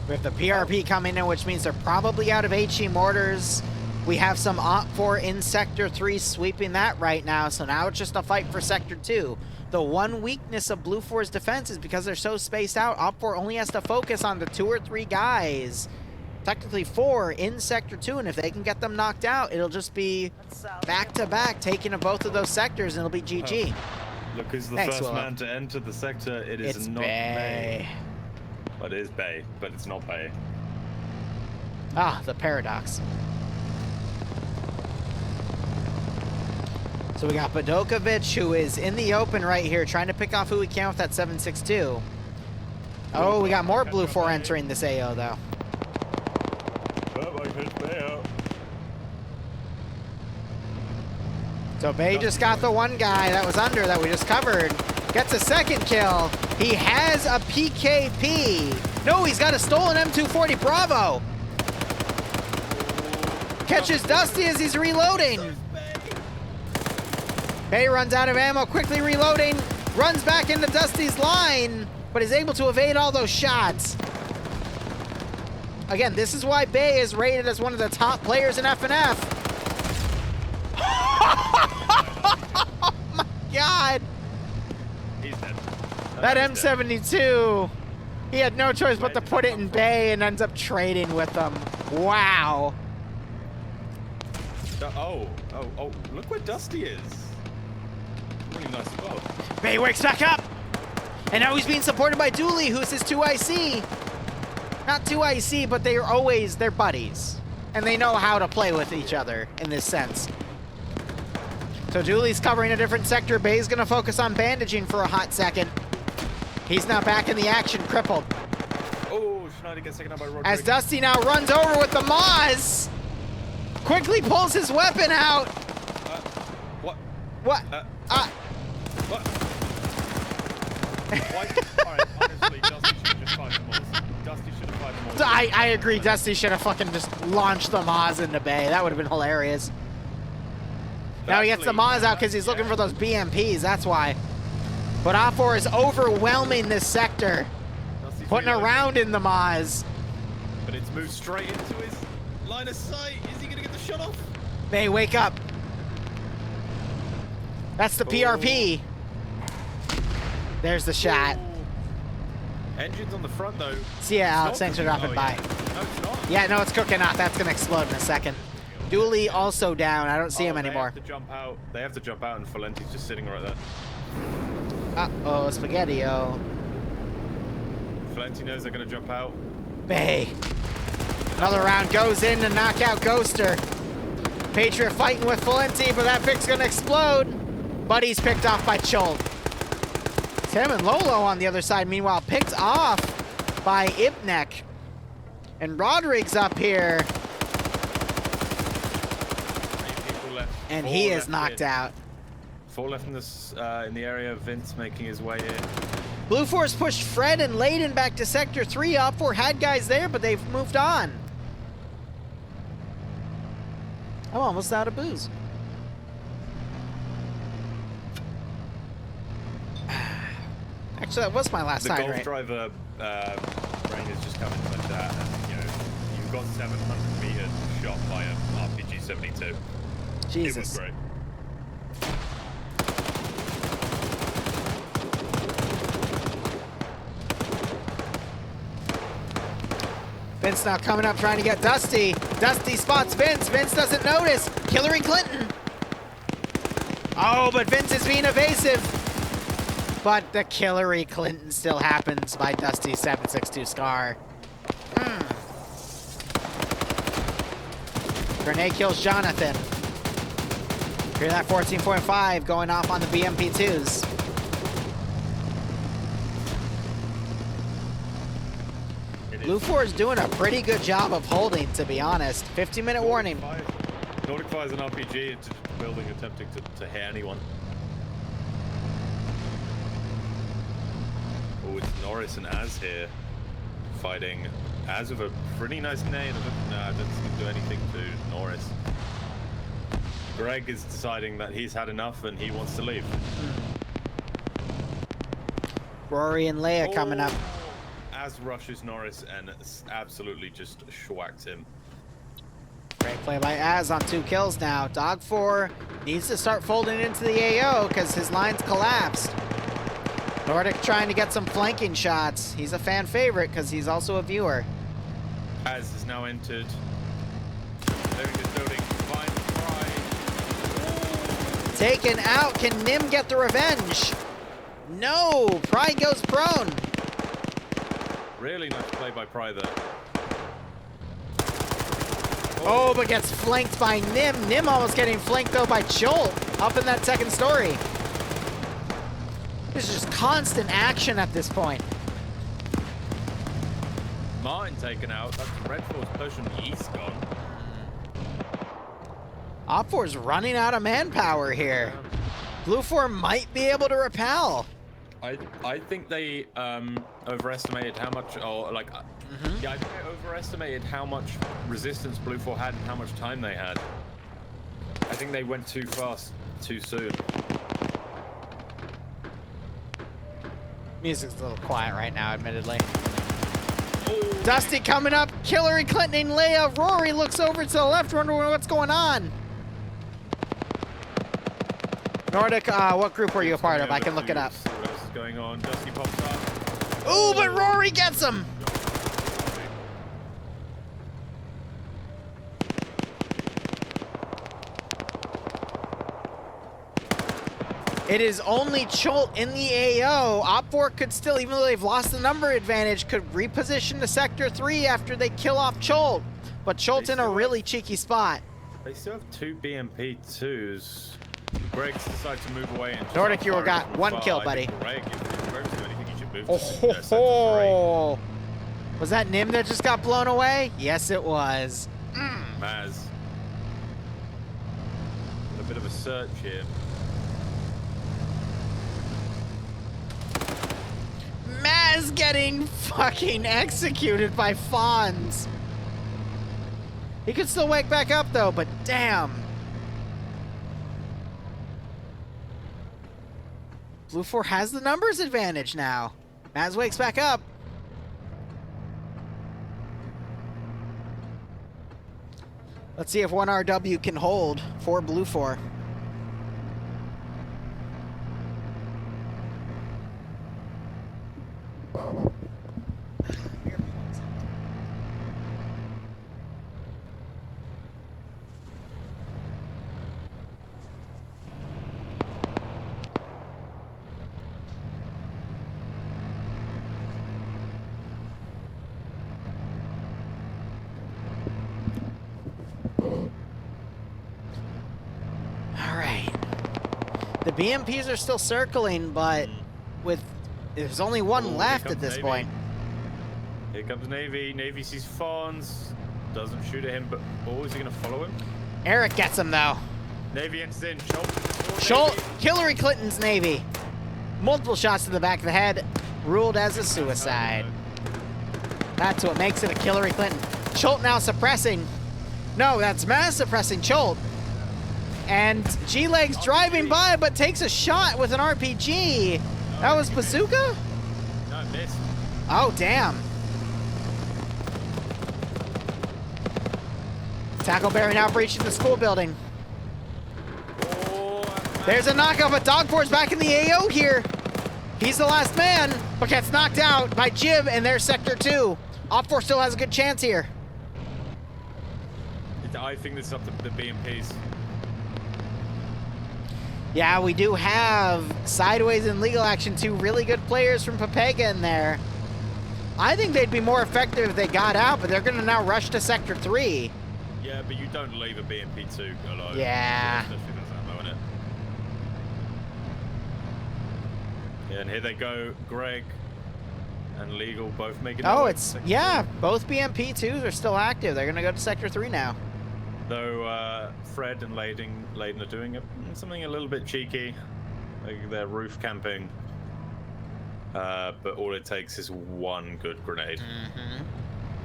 We have the PRP coming in, which means they're probably out of HE mortars. We have some Op4 in Sector 3 sweeping that right now, so now it's just a fight for Sector 2. The one weakness of Blue 4's defense is because they're so spaced out, Op4 only has to focus on the 2 or 3 guys, technically 4, in Sector 2, and if they can get them knocked out, it'll just be back-to-back taking of both of those sectors, and it'll be GG. Look who's the Thanks, first Willow. man to enter the sector. It's not Bay. Bay. Well, it is Bay, but it's not Bay. Ah, the paradox. So we got Badokovic, who is in the open right here, trying to pick off who we can with that 7.62. Oh, we got more Blue 4 entering this AO, though. Oh, I hit Bay out. So Bay just got the one guy that was under that we just covered. Gets a second kill. He has a PKP. No, he's got a stolen M240 Bravo. Catches Dusty as he's reloading. Bay runs out of ammo, quickly reloading. Runs back into Dusty's line, but is able to evade all those shots. Again, this is why Bay is rated as one of the top players in FNF. Oh my god! He's dead. That M72, he had no choice but to put it in Bay and ends up trading with them. Wow. Oh, look where Dusty is. Really nice spot. Bay wakes back up! And now he's being supported by Dooley, who's his 2IC. Not 2IC, but they're buddies. And they know how to play with each other in this sense. So Dooley's covering a different sector. Bay's gonna focus on bandaging for a hot second. He's now back in the action, crippled. Oh, Schneider gets taken out by Roderick. As Dusty now runs over with the Moz. Quickly pulls his weapon out. What? What? What? Why? Alright, honestly, Dusty should just fight them all. Dusty should have fight them all. I agree, Dusty should have fucking just launched the Moz into Bay. That would have been hilarious. Now he gets the Moz out because he's looking for those BMPs, that's why. But Op4 is overwhelming this sector. Dusty's Putting a round in the Moz. But it's moved straight into his line of sight. Is he gonna get the shot off? Bay, wake up. That's the PRP. There's the shot. Ooh. Engines on the front though. See ya, Alex, thanks for dropping by. No, it's not. Yeah, no, it's cooking out. That's gonna explode in a second. Dooley also down. I don't see him They anymore. have to jump out. They have to jump out, and Valenti's just sitting right there. Uh-oh, Spaghetti-O. Valenti knows they're going to jump out. Bay. Another round goes in to knock out Ghoster. Patriot fighting with Valenti, but that pick's going to explode. Buddy's picked off by Cholt. Tim and Lolo on the other side, meanwhile, picked off by Ibnek. And Rodrigue's up here. 3 people left. And 4 he is left knocked here. out. 4 left in this in the area. Vince making his way in. Blue Force pushed Fred and Layden back to Sector 3. Op 4 had guys there, but they've moved on. I'm almost out of booze. Actually, that was my last The time, Golf right? driver brain is just coming to that, and you've got 700 meters shot by an RPG-72. It was Jesus. great. Vince now coming up trying to get Dusty. Dusty spots Vince. Vince doesn't notice. Hillary Clinton. Oh, but Vince is being evasive. But the Hillary Clinton still happens by Dusty 762 Scar. Grenade kills Jonathan. Hear that 14.5 going off on the BMP2s. Blue 4 is doing a pretty good job of holding, to be honest. 15-minute warning. Nordic fires an RPG into the building, attempting to hit anyone. Oh, it's Norris and Az here, fighting Az with a pretty nice nade. Nah, it doesn't do anything to Norris. Greg is deciding that he's had enough and he wants to leave. Rory and Leia coming up. Az rushes Norris and absolutely just schwacked him. Great play by Az on 2 kills now. Dog 4 needs to start folding into the AO because his line's collapsed. Nordic trying to get some flanking shots. He's a fan favorite because he's also a viewer. Az is now entered. Clearing this building. Finds Pride. Taken out. Can Nim get the revenge? No. Pride goes prone. Really nice play by Pride there. Oh, but gets flanked by Nim. Nim almost getting flanked though by Jolt up in that 2nd story. There's just constant action at this point. Martin taken out. That's Red Force pushing East gone. Op 4's running out of manpower here. Blue 4 might be able to repel. I think they overestimated how much, or like, yeah, I think they overestimated how much resistance Blue 4 had and how much time they had. I think they went too fast, too soon. Music's a little quiet right now, admittedly. Oh. Dusty coming up. Hillary Clinton and Leia. Rory looks over to the left, wondering what's going on. Nordic, what group were you a part of? I can look it up. What else is going on? Dusty pops up. Ooh, but Rory gets him. It is only Cholt in the AO. Op 4 could still, even though they've lost the number advantage, could reposition to Sector 3 after they kill off Cholt. But Cholt's in a really cheeky spot. They still have 2 BMP2s. Greg's decided to move away and Nordic, you got 1 kill, buddy. Greg, if Greg's doing anything, you should move Oh, to Sector 3. was that Nim that just got blown away? Yes, it was. Maz. A bit of a search here. Maz getting fucking executed by Fonz. He could still wake back up though, but damn. Blue 4 has the numbers advantage now. Maz wakes back up. Let's see if 1RW can hold for Blue 4. The BMPs are still circling, but there's only one Ooh, left here at this comes point. Navy. Here comes Navy. Navy sees Fawns. Doesn't shoot at him, but is he gonna follow him? Eric gets him though. Navy enters in. Schultz, Hillary Clinton's Navy. Multiple shots to the back of the head, ruled as a suicide. That's what makes it a Hillary Clinton. Schultz now suppressing. No, that's Maz suppressing Schultz. And G-Legs driving by, but takes a shot with an RPG. That was Bazooka? No, I missed. Oh, damn. Tackleberry now breaches the school building. There's a knockout, but Dogfor's back in the AO here. He's the last man, but gets knocked out by Jib in their Sector 2. Op4 still has a good chance here. I think this is up to the BMPs. Yeah, we do have Sideways and Legal Action, two really good players from Papega in there. I think they'd be more effective if they got out, but they're going to now rush to Sector 3. Yeah, but you don't leave a BMP2 alone. Yeah. Especially if there's ammo in it. Yeah, and here they go. Greg and Legal both making Oh, yeah, both BMP2s are still active. They're going to go to Sector 3 now. Though Fred and Layden are doing something a little bit cheeky. Like they're roof camping. But all it takes is one good grenade.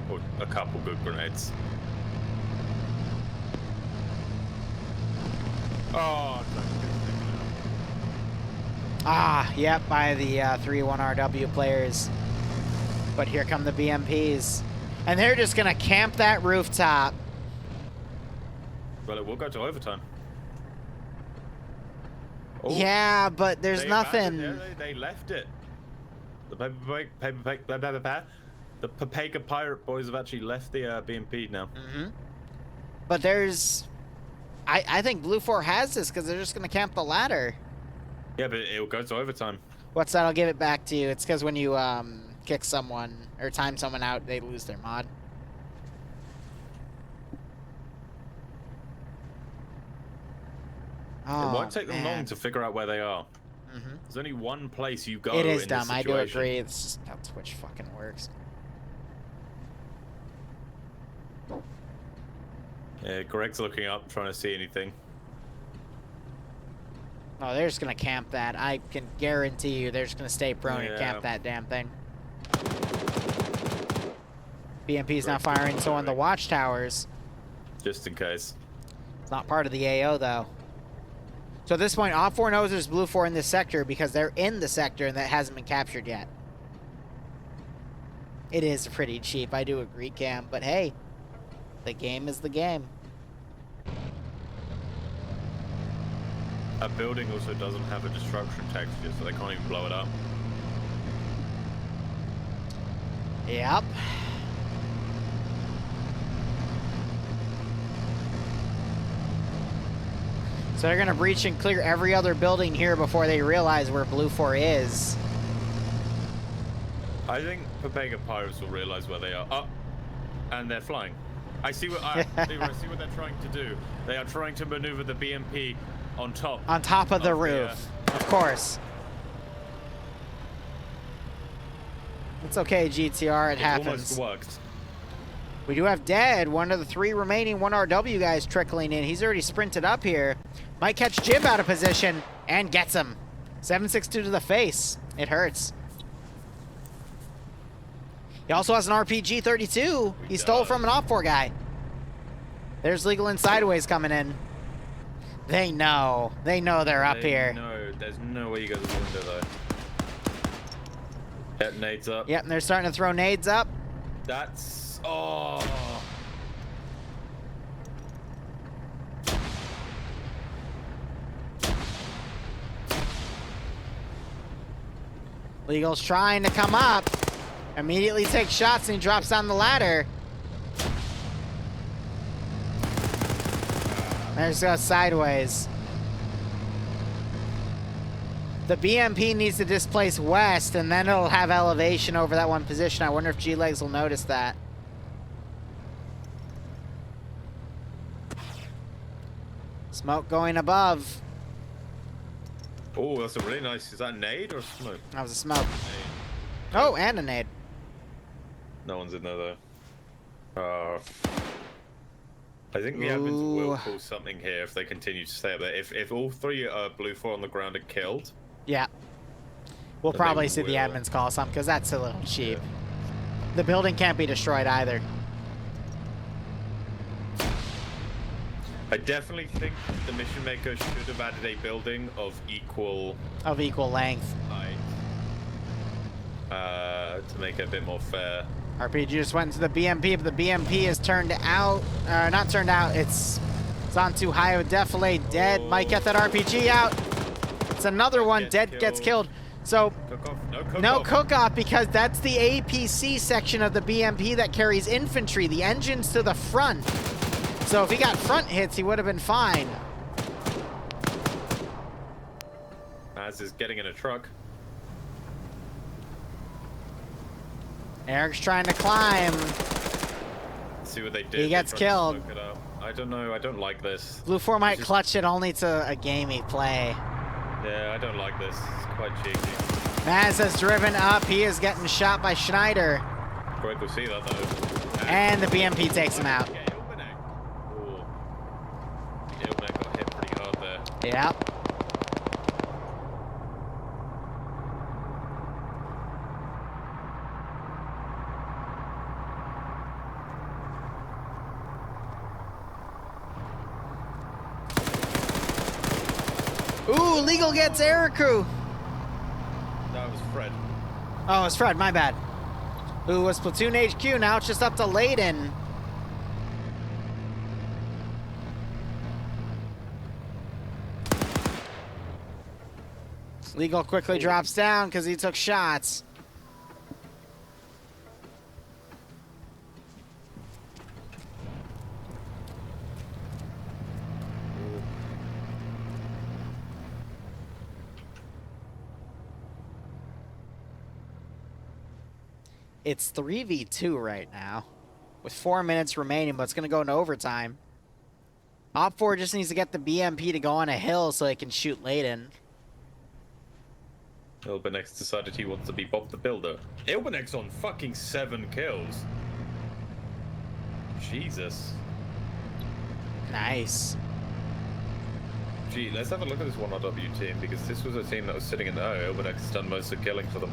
Or a couple good grenades. Oh, Yep, by the 3-1 RW players. But here come the BMPs. And they're just going to camp that rooftop. Well, it will go to overtime. Oh, Yeah, but there's nothing. They left it. The Papega Pirate Boys have actually left the BMP now. But there's... I think Blue 4 has this because they're just going to camp the ladder. Yeah, but it'll go to overtime. What's that? I'll give it back to you. It's because when you kick someone or time someone out, they lose their mod. It won't take them long to figure out where they are. There's only one place you go. It is in dumb. this I do situation. agree. It's just how Twitch fucking works. Yeah, Greg's looking up, trying to see anything. Oh, they're just gonna camp that. I can guarantee you they're just gonna stay prone and Yeah. camp that damn thing. BMP's now firing so on the watchtowers. Just in case. It's not part of the AO though. So at this point, Op4 knows there's Blue 4 in this sector because they're in the sector and that hasn't been captured yet. It is pretty cheap, I do agree, Cam, but hey, the game is the game. A building also doesn't have a destruction texture, so they can't even blow it up. Yep. So they're gonna breach and clear every other building here before they realize where Blue 4 is. I think Papega Pirates will realize where they are. Oh, and they're flying. I see what I see what they're trying to do. They are trying to maneuver the BMP on top. On top of the roof, of course. It's okay, GTR, it happens. Almost worked. We do have Dead, one of the 3 remaining 1RW guys trickling in. He's already sprinted up here. Might catch Jib out of position and gets him. 762 to the face. It hurts. He also has an RPG-32. He stole from an Op4 guy. There's Legal and Sideways coming in. They know. They know they're up here. No, there's no way you go to the window though. That nades up. Yep, and they're starting to throw nades up. That's... Oh. Legal's trying to come up. Immediately takes shots and he drops down the ladder. There's goes Sideways. The BMP needs to displace west, and then it'll have elevation over that one position. I wonder if G-Legs will notice that. Smoke going above. Oh, that's a really nice. Is that a nade or a smoke? That was a smoke. Nade. Oh, and a nade. No one's in there though. I think the admins will pull something here if they continue to stay up there. If all three blue 4 on the ground are killed. Yeah. We'll then probably they see the will. admins call some because that's a little cheap. Yeah. The building can't be destroyed either. I definitely think the mission maker should have added a building of equal length. height to make it a bit more fair. RPG just went into the BMP, but the BMP is turned out. Not turned out. It's on too high. Defilade dead. Might get that RPG out. It's another one. Dead gets killed. So Cook off. no cook-off because that's the APC section of the BMP that carries infantry. The engine's to the front. So if he got front hits, he would have been fine. Maz is getting in a truck. Eric's trying to climb. See what they did. He gets killed. I don't know. I don't like this. Blue 4 might clutch it only to a gamey play. Yeah, I don't like this. It's quite cheeky. Maz has driven up. He is getting shot by Schneider. Greg will see that though. And the BMP takes him out. Okay, Ilbenek. Ooh. Ilbenek got hit pretty hard there. Yep. Ooh, Legal gets Eriku. That was Fred. Oh, it's Fred, my bad. Who was Platoon HQ, now it's just up to Layden. Legal quickly drops down because he took shots. It's 3v2 right now, with 4 minutes remaining, but it's going to go into overtime. Op 4 just needs to get the BMP to go on a hill so he can shoot Layden. Ilbenek's decided he wants to be Bob the Builder. Ilbenek's on fucking 7 kills. Jesus. Nice. Gee, let's have a look at this 1RW team, because this was a team that was sitting in the... Oh, Ilbenek's done most of the killing for them.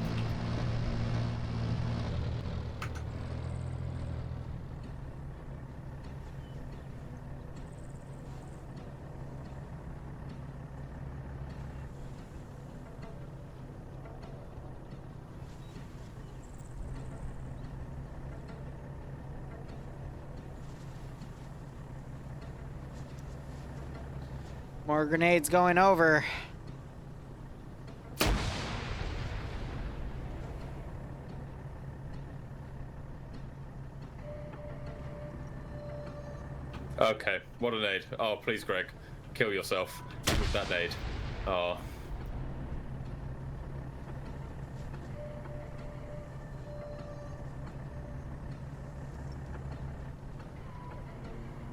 More grenades going over. Okay, what a nade. Oh, please, Greg. Kill yourself with that nade. Oh.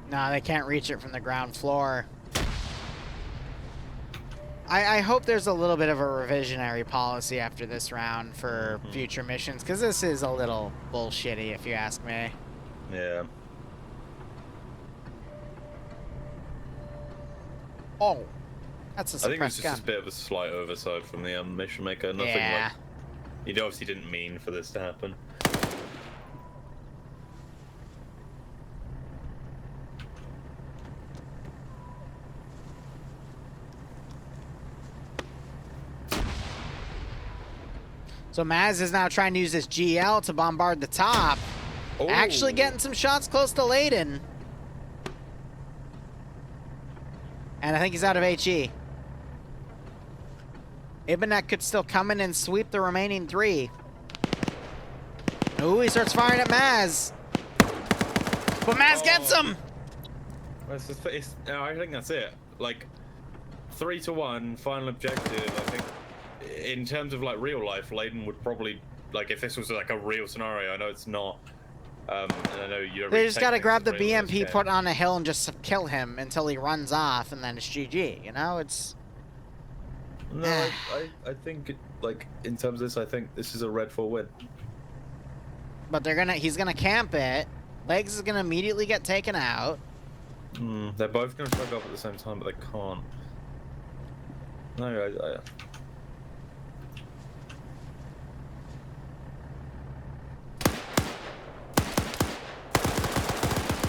No, they can't reach it from the ground floor. I hope there's a little bit of a revisionary policy after this round for future missions, because this is a little bullshitty, if you ask me. Yeah. Oh, that's a I think it was suppressed just gun. a bit of a slight oversight from the mission maker. Nothing Yeah. like... He obviously didn't mean for this to happen. So Maz is now trying to use this GL to bombard the top. Oh. Actually getting some shots close to Layden. And I think he's out of HE. Ibanek could still come in and sweep the remaining 3. Ooh, he starts firing at Maz. But Maz gets him! I think that's it. Like, 3-1, final objective. I think, in terms of like real life, Layden would probably, like, if this was like a real scenario. I know it's not. And I know you don't. They really just take gotta things grab as the real in this BMP, game. put on a hill, and just kill him until he runs off, and then it's GG. You know, it's. No, I think like in terms of this, I think this is a red 4 win. But he's gonna camp it. Legs is gonna immediately get taken out. They're both gonna try to go up at the same time, but they can't. No,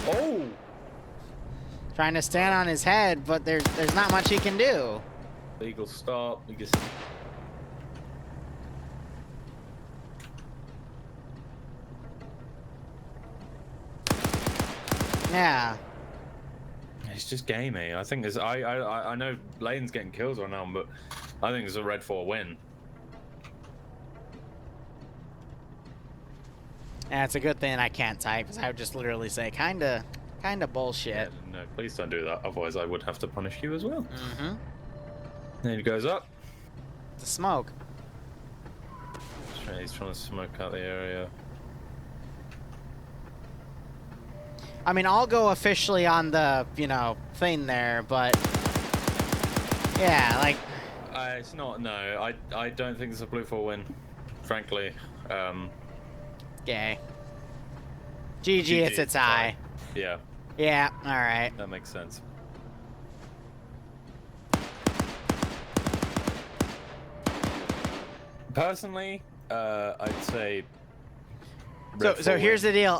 Oh! Trying to stand on his head, but there's not much he can do. Legal start. We just. Yeah. It's just gamey. I think there's. I know Lane's getting kills right now, but I think it's a red 4 win. Yeah, it's a good thing I can't type, because I would just literally say kinda bullshit. Yeah, no, please don't do that. Otherwise, I would have to punish you as well. Mm-hmm. Then he goes up. The smoke. He's trying to smoke out the area. I mean, I'll go officially on the, thing there, but yeah, like. It's not. No, I don't think it's a blue 4 win. Frankly. Gay. GG, it's a tie. Yeah. Yeah, alright. That makes sense. Personally, I'd say. So here's the deal.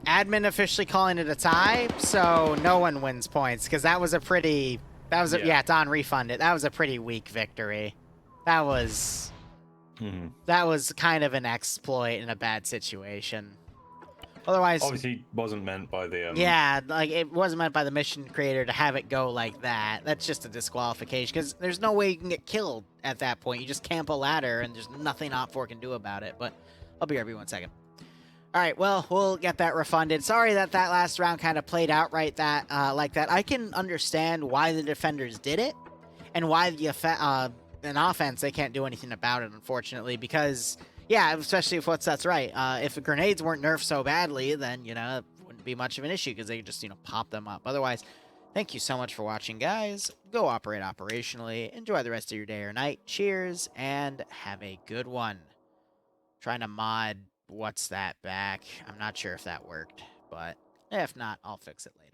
Admin officially calling it a tie, so no one wins points, because that was a pretty. Yeah, Don, refund it. That was a pretty weak victory. That was. That was kind of an exploit in a bad situation. Otherwise, obviously wasn't meant by the. Yeah, like it wasn't meant by the mission creator to have it go like that. That's just a disqualification, because there's no way you can get killed at that point. You just camp a ladder, and there's nothing Op4 can do about it. But I'll be RB 1 second. All right, well, we'll get that refunded. Sorry that last round kind of played out like that. I can understand why the defenders did it, and why in offense they can't do anything about it, unfortunately, because yeah, especially if that's right. If the grenades weren't nerfed so badly, then it wouldn't be much of an issue, because they could just pop them up. Otherwise, thank you so much for watching, guys. Go operate operationally. Enjoy the rest of your day or night. Cheers, and have a good one. Trying to mod what's that back. I'm not sure if that worked, but if not, I'll fix it later.